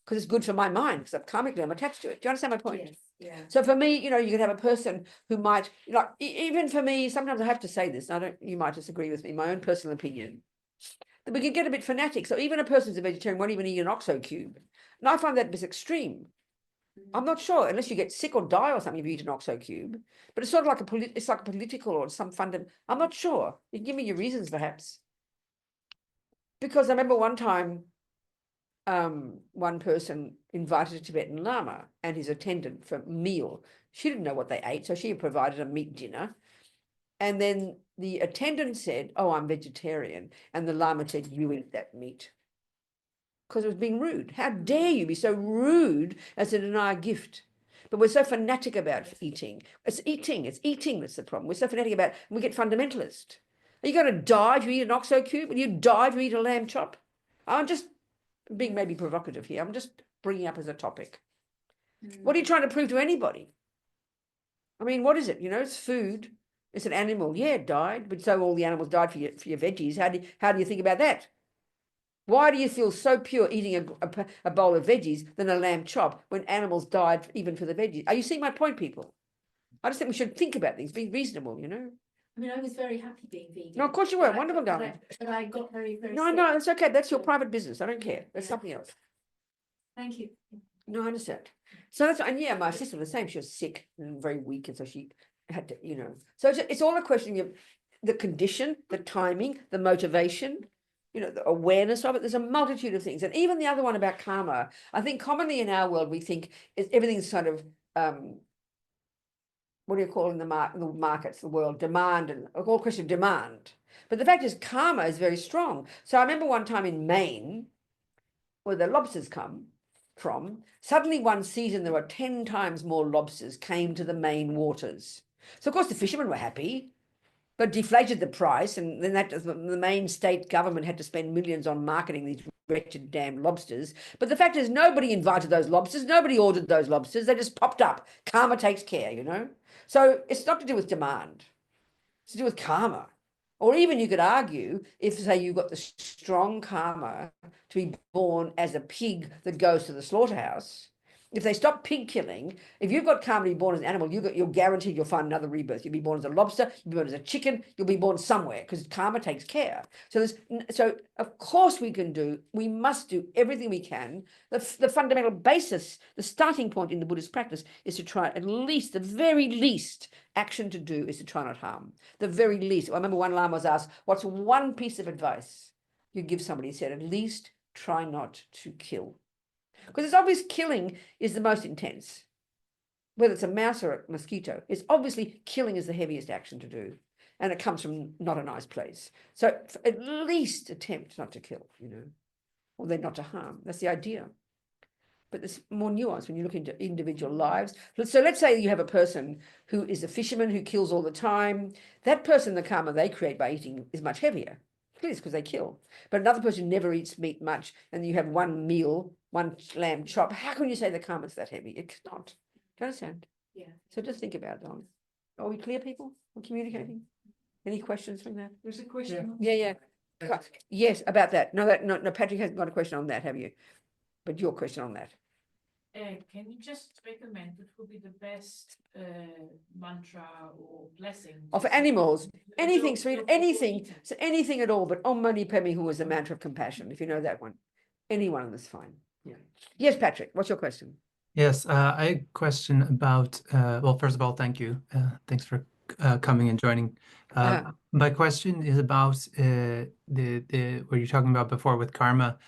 because it's good for my mind because karmically I'm attached to it. Do you understand my point? Yes. Yeah. So for me, you can have a person who might, even for me, sometimes I have to say this, and you might disagree with me, my own personal opinion, that we can get a bit fanatic. So even a person who's a vegetarian won't even eat an OXO cube. And I find that a bit extreme. I'm not sure, unless you get sick or die or something if you eat an OXO cube. But it's sort of like it's like a political or some fundamental, I'm not sure. You can give me your reasons perhaps. Because I remember one time, one person invited a Tibetan Lama and his attendant for a meal. She didn't know what they ate, so she provided a meat dinner. And then the attendant said, oh, I'm vegetarian. And the Lama said, you eat that meat. Because it was being rude. How dare you be so rude as to deny a gift? But we're so fanatic about eating. It's eating that's the problem. We're so fanatic about it, and we get fundamentalist. Are you going to die if you eat an OXO cube? Will you die if you eat a lamb chop? I'm just being maybe provocative here. I'm just bringing up as a topic. What are you trying to prove to anybody? I mean, what is it? It's food. It's an animal. Yeah, it died, but so all the animals died for your veggies. How do you think about that? Why do you feel so pure eating a bowl of veggies than a lamb chop when animals died even for the veggies? Are you seeing my point, people? I just think we should think about things, be reasonable, I mean, I was very happy being vegan. No, of course you were. Wonderful, darling. But I got very, very No, sick. no, it's okay. That's your private business. I don't care. That's something else. Thank you. No, I understand. So that's, and yeah, my sister was the same. She was sick and very weak, and so she had to, So it's all a question of the condition, the timing, the motivation, the awareness of it. There's a multitude of things, and even the other one about karma. I think commonly in our world we think everything's sort of what do you call in the markets, the world, demand, and all question of demand. But the fact is, karma is very strong. So I remember one time in Maine, where the lobsters come from, suddenly one season there were 10 times more lobsters came to the Maine waters. So of course the fishermen were happy, but deflated the price, and then the Maine state government had to spend millions on marketing these wretched damn lobsters. But the fact is, nobody invited those lobsters, nobody ordered those lobsters, they just popped up. Karma takes care, So it's not to do with demand, it's to do with karma. Or even you could argue, if say you've got the strong karma to be born as a pig that goes to the slaughterhouse, if they stop pig killing, if you've got karma to be born as an animal, you're guaranteed you'll find another rebirth. You'll be born as a lobster, you'll be born as a chicken, you'll be born somewhere, because karma takes care. So of course we must do everything we can. The fundamental basis, the starting point in the Buddhist practice is to try, at least, the very least action to do is to try not harm. The very least. I remember one Lama was asked, what's one piece of advice you give somebody? He said, at least try not to kill. Because it's obvious killing is the most intense. Whether it's a mouse or a mosquito, it's obviously killing is the heaviest action to do. And it comes from not a nice place. So at least attempt not to kill, or then not to harm. That's the idea. But there's more nuance when you look into individual lives. So let's say you have a person who is a fisherman who kills all the time. That person, the karma they create by eating is much heavier. Please, because they kill. But another person never eats meat much, and you have one meal, one lamb chop. How can you say the karma's that heavy? It's not. Do you understand? Yeah. So just think about it, darling. Are we clear, people? We're communicating. Any questions from that? There's a question. Yeah. Yes, about that. No, Patrick hasn't got a question on that, have you? But your question on that. Can you just recommend what would be the best mantra or blessing? Or for animals, anything, sweet, anything, so anything at all, but Om Mani Padme Hum is the mantra of compassion, if you know that one. Any one of them is fine. Yeah. Yes, Patrick, what's your question? Yes, I had a question about, well, first of all, thank you. Thanks for coming and joining. My question is about what you're talking about before with karma.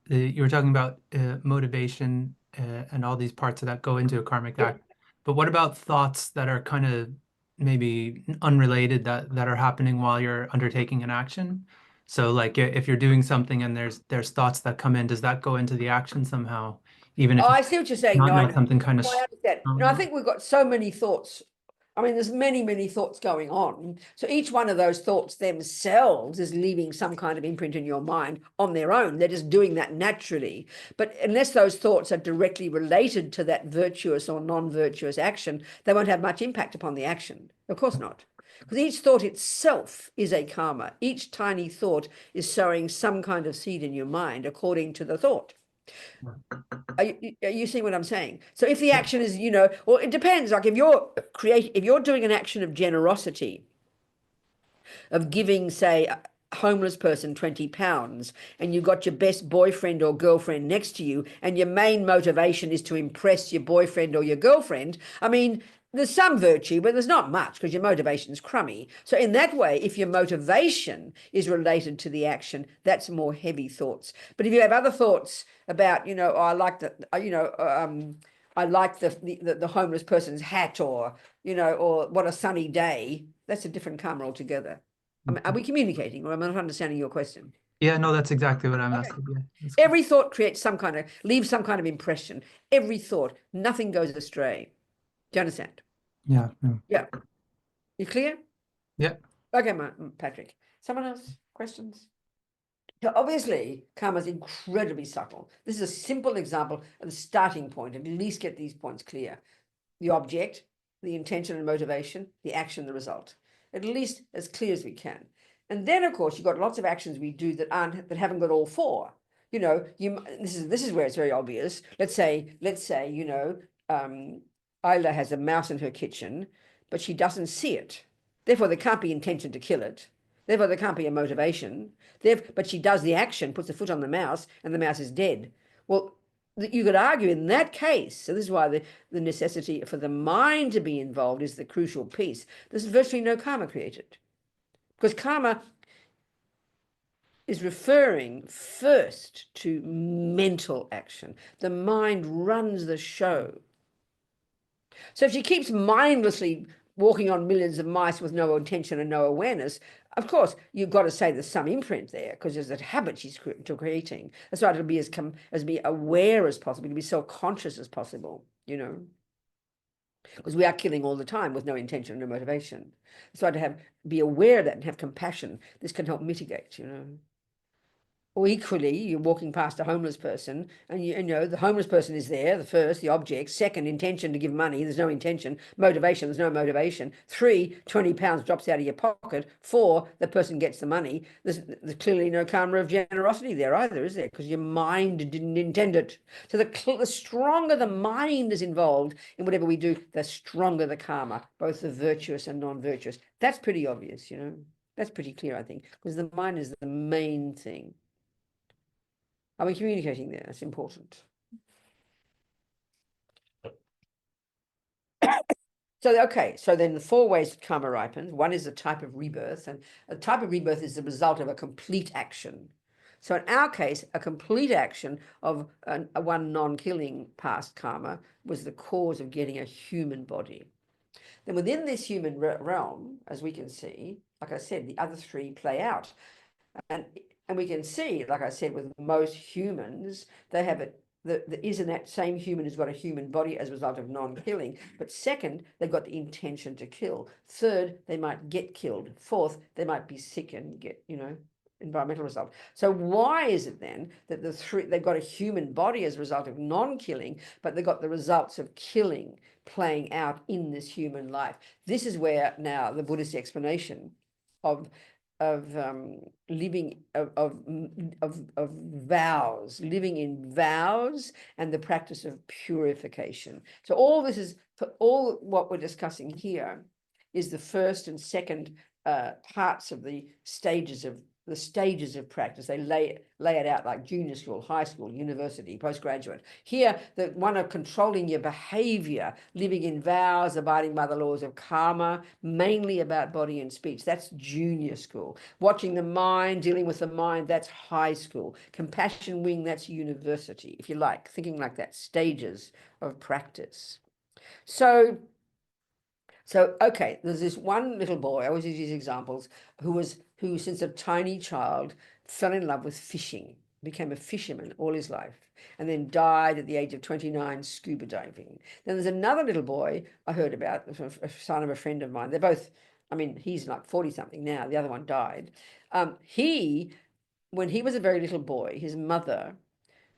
You were talking about motivation and all these parts of that go into a karmic act. But what about thoughts that are kind of maybe unrelated that are happening while you're undertaking an action? So like if you're doing something and there's thoughts that come in, does that go into the action somehow? Even if I see what you're saying. not something kind of. I understand. No, I think we've got so many thoughts. I mean, there's many thoughts going on. So each one of those thoughts themselves is leaving some kind of imprint in your mind on their own. They're just doing that naturally. But unless those thoughts are directly related to that virtuous or non-virtuous action, they won't have much impact upon the action. Of course not. Because each thought itself is a karma. Each tiny thought is sowing some kind of seed in your mind according to the thought. Are you seeing what I'm saying? So if the action is, well, it depends. Like if you're doing an action of generosity, of giving, say, a homeless person 20 pounds, and you've got your best boyfriend or girlfriend next to you, and your main motivation is to impress your boyfriend or your girlfriend, I mean, there's some virtue, but there's not much because your motivation is crummy. So in that way, if your motivation is related to the action, that's more heavy thoughts. But if you have other thoughts about, oh, I like I like the homeless person's hat, or or what a sunny day, that's a different karma altogether. I mean, are we communicating, or am I not understanding your question? Yeah, no, that's exactly what I'm asking. Yeah, every thought creates leaves some kind of impression. Every thought, nothing goes astray. Do you understand? Yeah. Yeah. You clear? Yeah. Okay, Patrick. Someone else? Questions? So obviously, karma is incredibly subtle. This is a simple example of the starting point. At least get these points clear. The object, the intention and motivation, the action, the result. At least as clear as we can. And then, of course, you've got lots of actions we do that haven't got all four. This is where it's very obvious. Let's say, Isla has a mouse in her kitchen, but she doesn't see it. Therefore, there can't be intention to kill it. Therefore, there can't be a motivation. But she does the action, puts the foot on the mouse, and the mouse is dead. Well, you could argue in that case, so this is why the necessity for the mind to be involved is the crucial piece. There's virtually no karma created. Because karma is referring first to mental action. The mind runs the show. So if she keeps mindlessly walking on millions of mice with no intention and no awareness, of course, you've got to say there's some imprint there because there's a habit she's creating. That's why it'll be as be aware as possible, to be self-conscious as possible, you know. Because we are killing all the time with no intention, no motivation. So to be aware of that and have compassion, this can help mitigate, you know. Or equally, you're walking past a homeless person and you know the homeless person is there, the first, the object. Second, intention to give money, there's no intention. Motivation, there's no motivation. 3, 20 pounds drops out of your pocket. 4, the person gets the money. There's clearly no karma of generosity there either, is there? Because your mind didn't intend it. So the stronger the mind is involved in whatever we do, the stronger the karma, both the virtuous and non-virtuous. That's pretty obvious, you know. That's pretty clear, I think, because the mind is the main thing. Are we communicating there? That's important. So, okay, so then the 4 ways that karma ripens. One is the type of rebirth, and a type of rebirth is the result of a complete action. So in our case, a complete action of one non-killing past karma was the cause of getting a human body. Then within this human realm, as we can see, like I said, the other 3 play out. And we can see, like I said, with most humans, they have it. Isn't that same human has got a human body as a result of non-killing. But second, they've got the intention to kill. Third, they might get killed. Fourth, they might be sick and get, you know, environmental result. So why is it then that they've got a human body as a result of non-killing, but they've got the results of killing playing out in this human life? This is where now the Buddhist explanation of living of vows, living in vows, and the practice of purification. So all this is, for all what we're discussing here, is the first and second parts of the stages of practice. They lay it out like junior school, high school, university, postgraduate. Here, the one of controlling your behavior, living in vows, abiding by the laws of karma, mainly about body and speech. That's junior school. Watching the mind, dealing with the mind, that's high school. Compassion wing, that's university, if you like, thinking like that, stages of practice. So okay, there's this one little boy, I always use these examples, who since a tiny child fell in love with fishing, became a fisherman all his life, and then died at the age of 29 scuba diving. Then there's another little boy I heard about, a son of a friend of mine. They're both, I mean, he's like 40-something now, the other one died. When he was a very little boy, his mother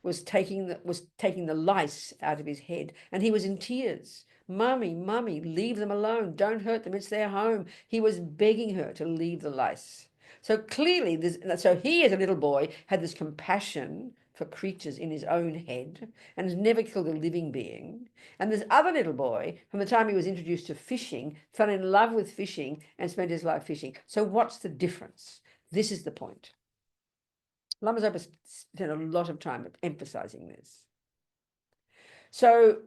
was taking the lice out of his head, and he was in tears. Mummy, leave them alone. Don't hurt them. It's their home. He was begging her to leave the lice. So clearly, so he as a little boy had this compassion for creatures in his own head and has never killed a living being. And this other little boy, from the time he was introduced to fishing, fell in love with fishing and spent his life fishing. So what's the difference? This is the point. Lama Zopa spent a lot of time emphasizing this. So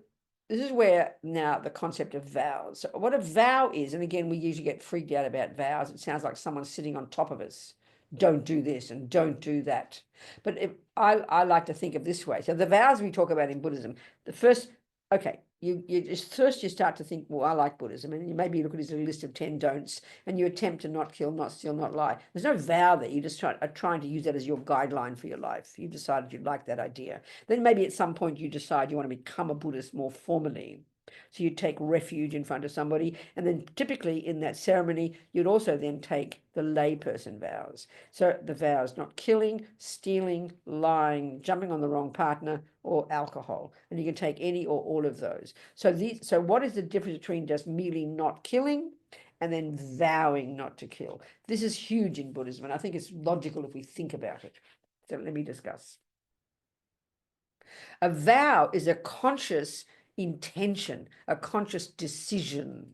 this is where now the concept of vows. So what a vow is, and again, we usually get freaked out about vows. It sounds like someone's sitting on top of us. Don't do this and don't do that. But I like to think of this way. So the vows we talk about in Buddhism, the first, okay, you start to think, well, I like Buddhism, and you maybe look at his list of 10 don'ts, and you attempt to not kill, not steal, not lie. There's no vow there. You just are trying to use that as your guideline for your life. You've decided you like that idea. Then maybe at some point you decide you want to become a Buddhist more formally. So you take refuge in front of somebody, and then typically in that ceremony, you'd also then take the layperson vows. So the vows, not killing, stealing, lying, jumping on the wrong partner, or alcohol. And you can take any or all of those. So what is the difference between just merely not killing and then vowing not to kill? This is huge in Buddhism, and I think it's logical if we think about it. So let me discuss. A vow is a conscious intention, a conscious decision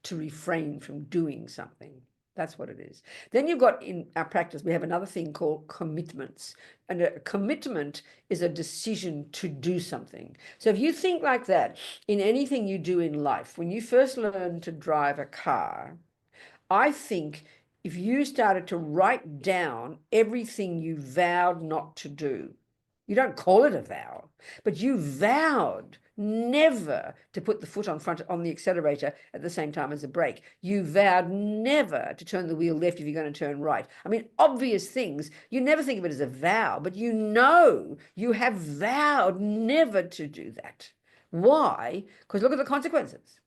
to refrain from doing something. That's what it is. Then you've got, in our practice, we have another thing called commitments. And a commitment is a decision to do something. So if you think like that in anything you do in life, when you first learn to drive a car, I think if you started to write down everything you vowed not to do, you don't call it a vow, but you vowed never to put the foot on the accelerator at the same time as the brake. You vowed never to turn the wheel left if you're going to turn right. I mean, obvious things. You never think of it as a vow, but you know you have vowed never to do that. Why? Because look at the consequences.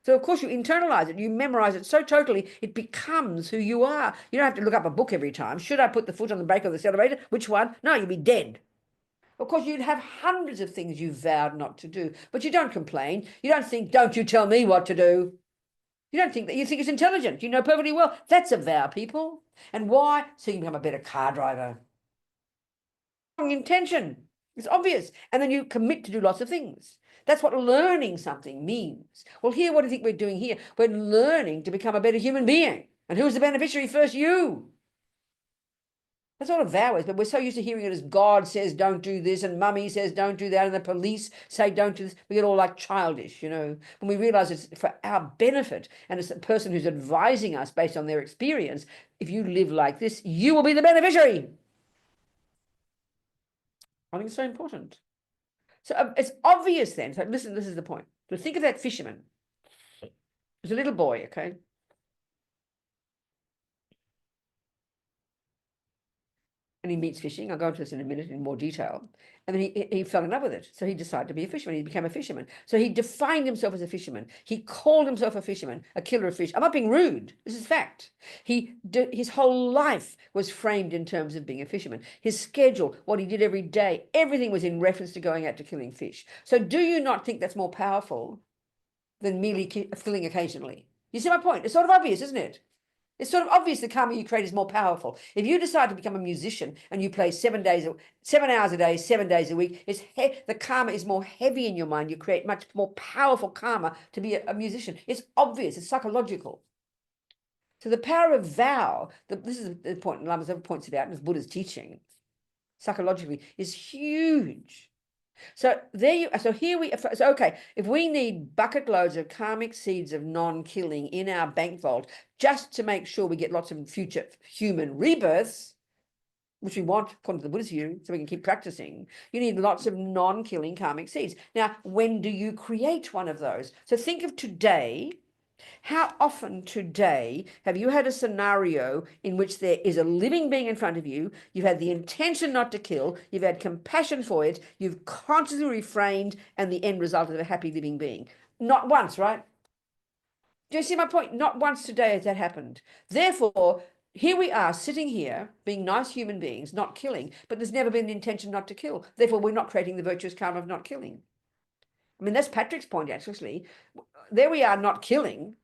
So, of course, you internalize it, you memorize it so totally, it becomes who you are. You don't have to look up a book every time. Should I put the foot on the brake or the accelerator? Which one? No, you'd be dead. Of course, you'd have hundreds of things you vowed not to do, but you don't complain. You don't think, don't you tell me what to do. You don't think that. You think it's intelligent. You know perfectly well. That's a vow, people. And why? So you can become a better car driver. Wrong intention. It's obvious. And then you commit to do lots of things. That's what learning something means. Well, here, what do you think we're doing here? We're learning to become a better human being. And who's the beneficiary first? You. That's what a vow is, but we're so used to hearing it as God says don't do this, and mummy says don't do that, and the police say don't do this. We get all like childish, you know, when we realize it's for our benefit, and it's a person who's advising us based on their experience. If you live like this, you will be the beneficiary. I think it's so important. So it's obvious then. So listen, this is the point. So think of that fisherman. There's a little boy, okay? And he meets fishing. I'll go into this in a minute in more detail. And then he fell in love with it. So he decided to be a fisherman. He became a fisherman. So he defined himself as a fisherman. He called himself a fisherman, a killer of fish. I'm not being rude. This is fact. His whole life was framed in terms of being a fisherman. His schedule, what he did every day, everything was in reference to going out to killing fish. So do you not think that's more powerful than merely killing occasionally? You see my point? It's sort of obvious, isn't it? It's sort of obvious the karma you create is more powerful. If you decide to become a musician and you play 7 hours a day, 7 days a week, the karma is more heavy in your mind. You create much more powerful karma to be a musician. It's obvious. It's psychological. So the power of vow, this is the point Lama's ever points it out in his Buddha's teaching, psychologically, is huge. So okay, if we need bucket loads of karmic seeds of non-killing in our bank vault just to make sure we get lots of future human rebirths, which we want according to the Buddhist view, so we can keep practicing, you need lots of non-killing karmic seeds. Now, when do you create one of those? So think of today. How often today have you had a scenario in which there is a living being in front of you, you've had the intention not to kill, you've had compassion for it, you've consciously refrained, and the end result is a happy living being? Not once, right? Do you see my point? Not once today has that happened. Therefore, here we are sitting here being nice human beings, not killing, but there's never been an intention not to kill. Therefore, we're not creating the virtuous karma of not killing. I mean, that's Patrick's point, actually. There we are not killing,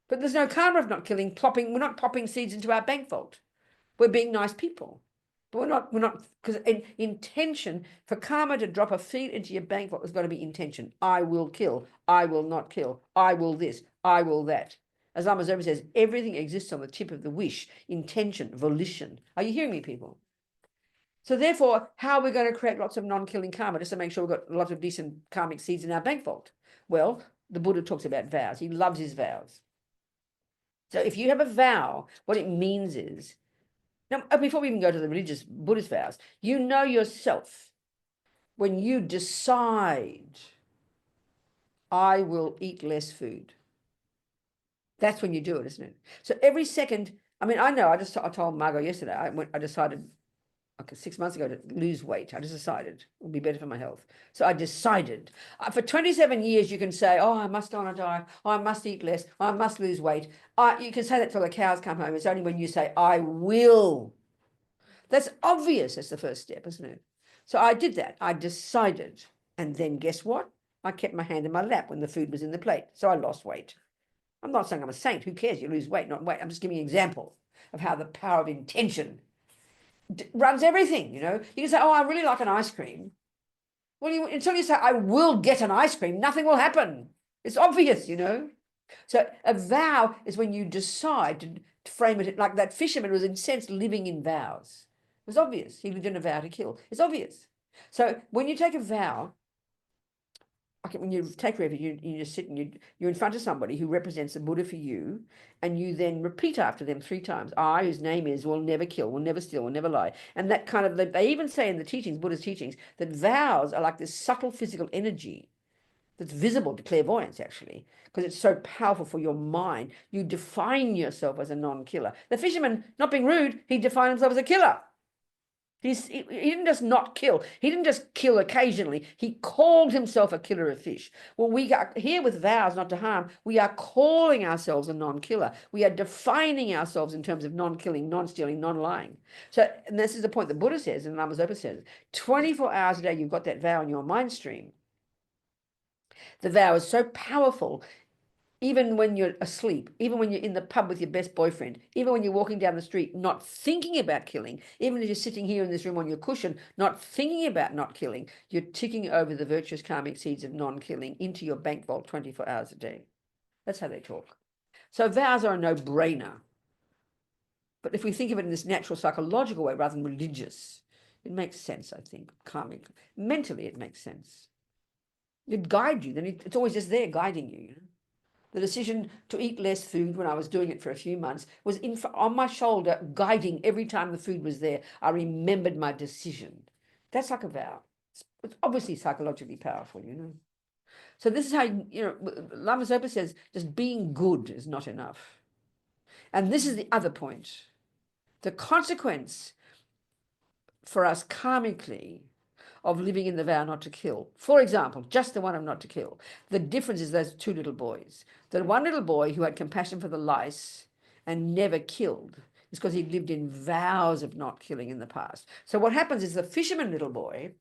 but there's no karma of not killing. We're not popping seeds into our bank vault. We're being nice people. But we're not, because intention, for karma to drop a seed into your bank vault, has got to be intention. I will kill. I will not kill. I will this. I will that. As Lama Zopa says, everything exists on the tip of the wish, intention, volition. Are you hearing me, people? So therefore, how are we going to create lots of non-killing karma just to make sure we've got lots of decent karmic seeds in our bank vault? Well, the Buddha talks about vows. He loves his vows. So if you have a vow, what it means is, now before we even go to the religious Buddhist vows, you know yourself when you decide, I will eat less food. That's when you do it, isn't it? So every second, I mean, I know, I told Margot yesterday, I decided, okay, 6 months ago to lose weight. I just decided it would be better for my health. So I decided. For 27 years, you can say, oh, I must go on a diet. Oh, I must eat less. Oh, I must lose weight. You can say that till the cows come home. It's only when you say, I will. That's obvious. That's the first step, isn't it? So I did that. I decided. And then guess what? I kept my hand in my lap when the food was in the plate. So I lost weight. I'm not saying I'm a saint. Who cares? You lose weight, not weight. I'm just giving you an example of how the power of intention runs everything, you know. You can say, oh, I really like an ice cream. Well, until you say, I will get an ice cream, nothing will happen. It's obvious, you know. So a vow is when you decide frame it like that fisherman was in a sense living in vows. It was obvious. He lived in a vow to kill. It's obvious. So when you take a vow, okay, when you take refuge, you just sit and you're in front of somebody who represents the Buddha for you, and you then repeat after them 3 times. I, whose name is, will never kill, will never steal, will never lie. And that kind of, they even say in the teachings, Buddha's teachings, that vows are like this subtle physical energy that's visible to clairvoyance, actually, because it's so powerful for your mind. You define yourself as a non-killer. The fisherman, not being rude, he defined himself as a killer. He didn't just not kill. He didn't just kill occasionally. He called himself a killer of fish. Well, we got here with vows not to harm. We are calling ourselves a non-killer. We are defining ourselves in terms of non-killing, non-stealing, non-lying. So, and this is the point the Buddha says, and Lama Zopa says, 24 hours a day, you've got that vow in your mind stream. The vow is so powerful. Even when you're asleep, even when you're in the pub with your best boyfriend, even when you're walking down the street, not thinking about killing, even if you're sitting here in this room on your cushion, not thinking about not killing, you're ticking over the virtuous karmic seeds of non-killing into your bank vault 24 hours a day. That's how they talk. So vows are a no-brainer. But if we think of it in this natural psychological way rather than religious, it makes sense, I think, karmic. Mentally, it makes sense. It'd guide you. Then it's always just there guiding you, you know? The decision to eat less food when I was doing it for a few months was on my shoulder, guiding every time the food was there. I remembered my decision. That's like a vow. It's obviously psychologically powerful, you know. So this is how, you know, Lama Zopa says, just being good is not enough. And this is the other point. The consequence for us karmically of living in the vow not to kill. For example, just the one of not to kill. The difference is those 2 little boys. The one little boy who had compassion for the lice and never killed is because he'd lived in vows of not killing in the past. So what happens is the fisherman little boy,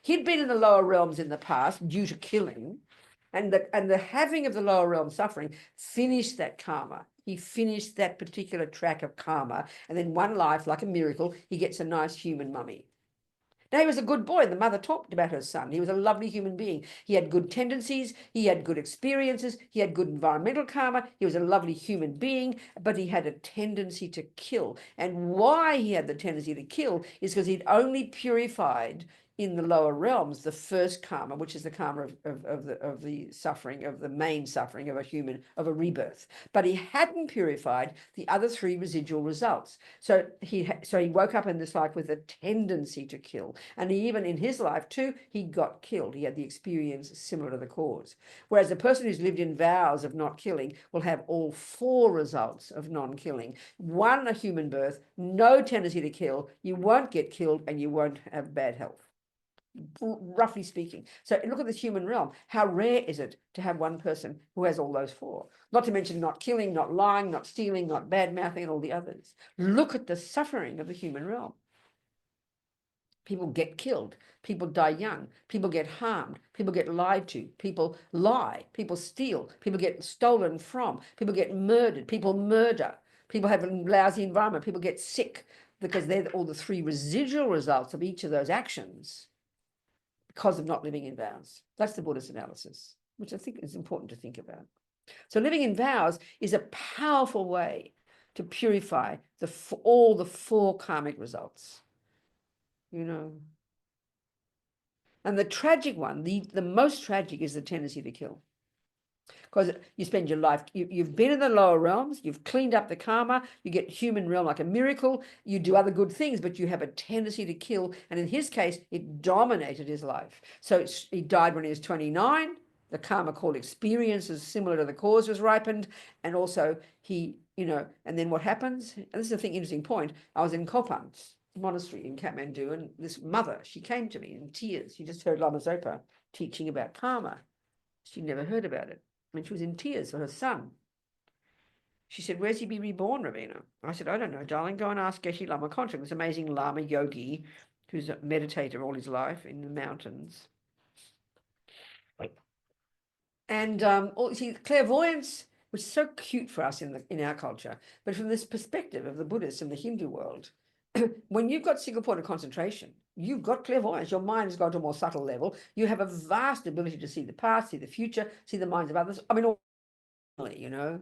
he'd been in the lower realms in the past due to killing, and the having of the lower realm suffering finished that karma. He finished that particular track of karma, and then one life, like a miracle, he gets a nice human mummy. Now, he was a good boy. The mother talked about her son. He was a lovely human being. He had good tendencies. He had good experiences. He had good environmental karma. He was a lovely human being, but he had a tendency to kill. And why he had the tendency to kill is because he'd only purified in the lower realms the first karma, which is the karma of the suffering, of the main suffering of a human, of a rebirth. But he hadn't purified the other 3 residual results. So he woke up in this life with a tendency to kill. And even in his life too, he got killed. He had the experience similar to the cause. Whereas the person who's lived in vows of not killing will have all 4 results of non-killing. 1, a human birth, no tendency to kill, you won't get killed, and you won't have bad health, roughly speaking. So look at this human realm. How rare is it to have one person who has all those 4? Not to mention not killing, not lying, not stealing, not bad-mouthing, and all the others. Look at the suffering of the human realm. People get killed. People die young. People get harmed. People get lied to. People lie. People steal. People get stolen from. People get murdered. People murder. People have a lousy environment. People get sick because they're all the 3 residual results of each of those actions because of not living in vows. That's the Buddhist analysis, which I think is important to think about. So living in vows is a powerful way to purify all the 4 karmic results, you know. And the tragic one, the most tragic, is the tendency to kill. Because you spend your life, you've been in the lower realms, you've cleaned up the karma, you get human realm like a miracle, you do other good things, but you have a tendency to kill. And in his case, it dominated his life. So he died when he was 29. The karma called experiences similar to the cause was ripened. And also he, you know, and then what happens? And this is a thing, interesting point. I was in Courtin's monastery in Kathmandu, and this mother, she came to me in tears. She just heard Lama Zopa teaching about karma. She'd never heard about it. And she was in tears for her son. She said, "Where's he be reborn, Robina?" I said, "I don't know, darling. Go and ask Geshe Lama Kontrang, this amazing Lama yogi who's a meditator all his life in the mountains." And see, clairvoyance was so cute for us in our culture, but from this perspective of the Buddhists and the Hindu world, when you've got single point of concentration, you've got clairvoyance. Your mind has gone to a more subtle level. You have a vast ability to see the past, see the future, see the minds of others. I mean, you know.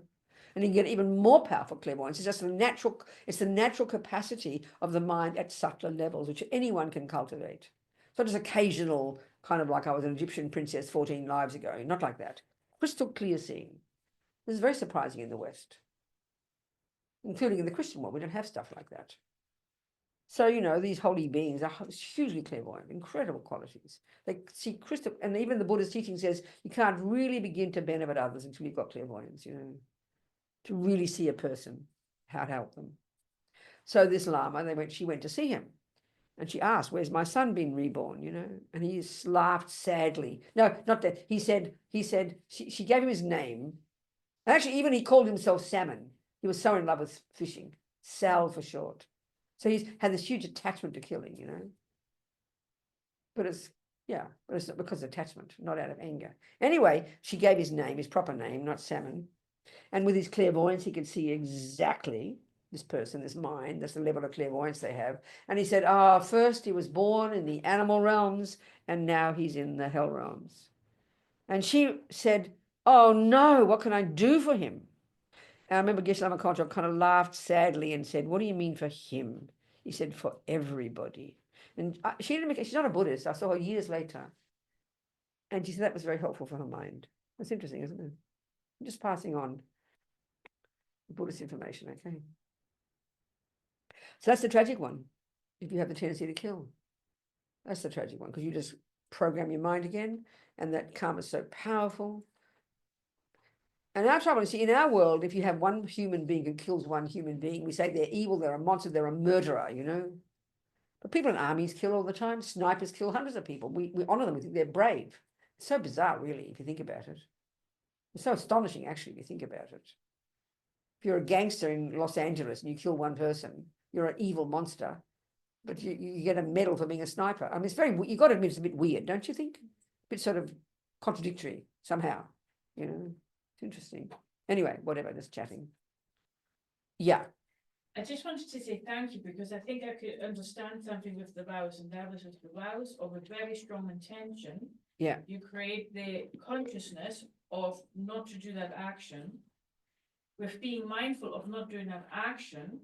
And you can get even more powerful clairvoyance. It's just it's the natural capacity of the mind at subtler levels, which anyone can cultivate. It's not just occasional, kind of like I was an Egyptian princess 14 lives ago. Not like that. Crystal clear seeing. This is very surprising in the West, including in the Christian world. We don't have stuff like that. So, you know, these holy beings are hugely clairvoyant, incredible qualities. They see crystal, and even the Buddhist teaching says you can't really begin to benefit others until you've got clairvoyance, you know, to really see a person, how to help them. So this Lama, she went to see him, and she asked, "Where's my son been reborn?" You know, and he laughed sadly. No, not that. He said she gave him his name. And actually, even he called himself Salmon. He was so in love with fishing, Sal for short. So he's had this huge attachment to killing, you know. But it's not because of attachment, not out of anger. Anyway, she gave his name, his proper name, not Salmon. And with his clairvoyance, he could see exactly this person, this mind. That's the level of clairvoyance they have. And he said, first he was born in the animal realms, and now he's in the hell realms. And she said, "Oh no, what can I do for him?" And I remember Geshe Lama Kongtrul kind of laughed sadly and said, "What do you mean for him?" He said, "For everybody." And she's not a Buddhist. I saw her years later. And she said that was very helpful for her mind. That's interesting, isn't it? I'm just passing on Buddhist information, okay? So that's the tragic one, if you have the tendency to kill. That's the tragic one, because you just program your mind again, and that karma is so powerful. And our trouble is, in our world, if you have one human being who kills one human being, we say they're evil, they're a monster, they're a murderer, you know. But people in armies kill all the time. Snipers kill hundreds of people. We honor them. We think they're brave. It's so bizarre, really, if you think about it. It's so astonishing, actually, if you think about it. If you're a gangster in Los Angeles and you kill one person, you're an evil monster. But you get a medal for being a sniper. I mean, it's you've got to admit it's a bit weird, don't you think? A bit sort of contradictory somehow, you know. It's interesting. Anyway, whatever, just chatting. Yeah. I just wanted to say thank you, because I think I could understand something with the vows, and that was with the vows of a very strong intention. Yeah. You create the consciousness of not to do that action. With being mindful of not doing that action,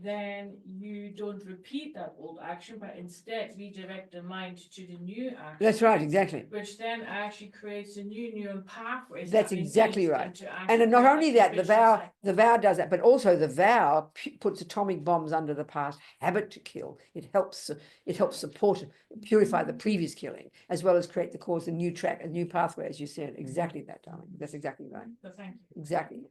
then you don't repeat that old action, but instead redirect the mind to the new action. That's right, exactly. Which then actually creates a new neural pathways. That's exactly right. And not only that, the vow does that, but also the vow puts atomic bombs under the past habit to kill. It helps support, purify the previous killing, as well as create the cause, a new track, a new pathway, as you said. Exactly that, darling. That's exactly right. So thank you. Exactly.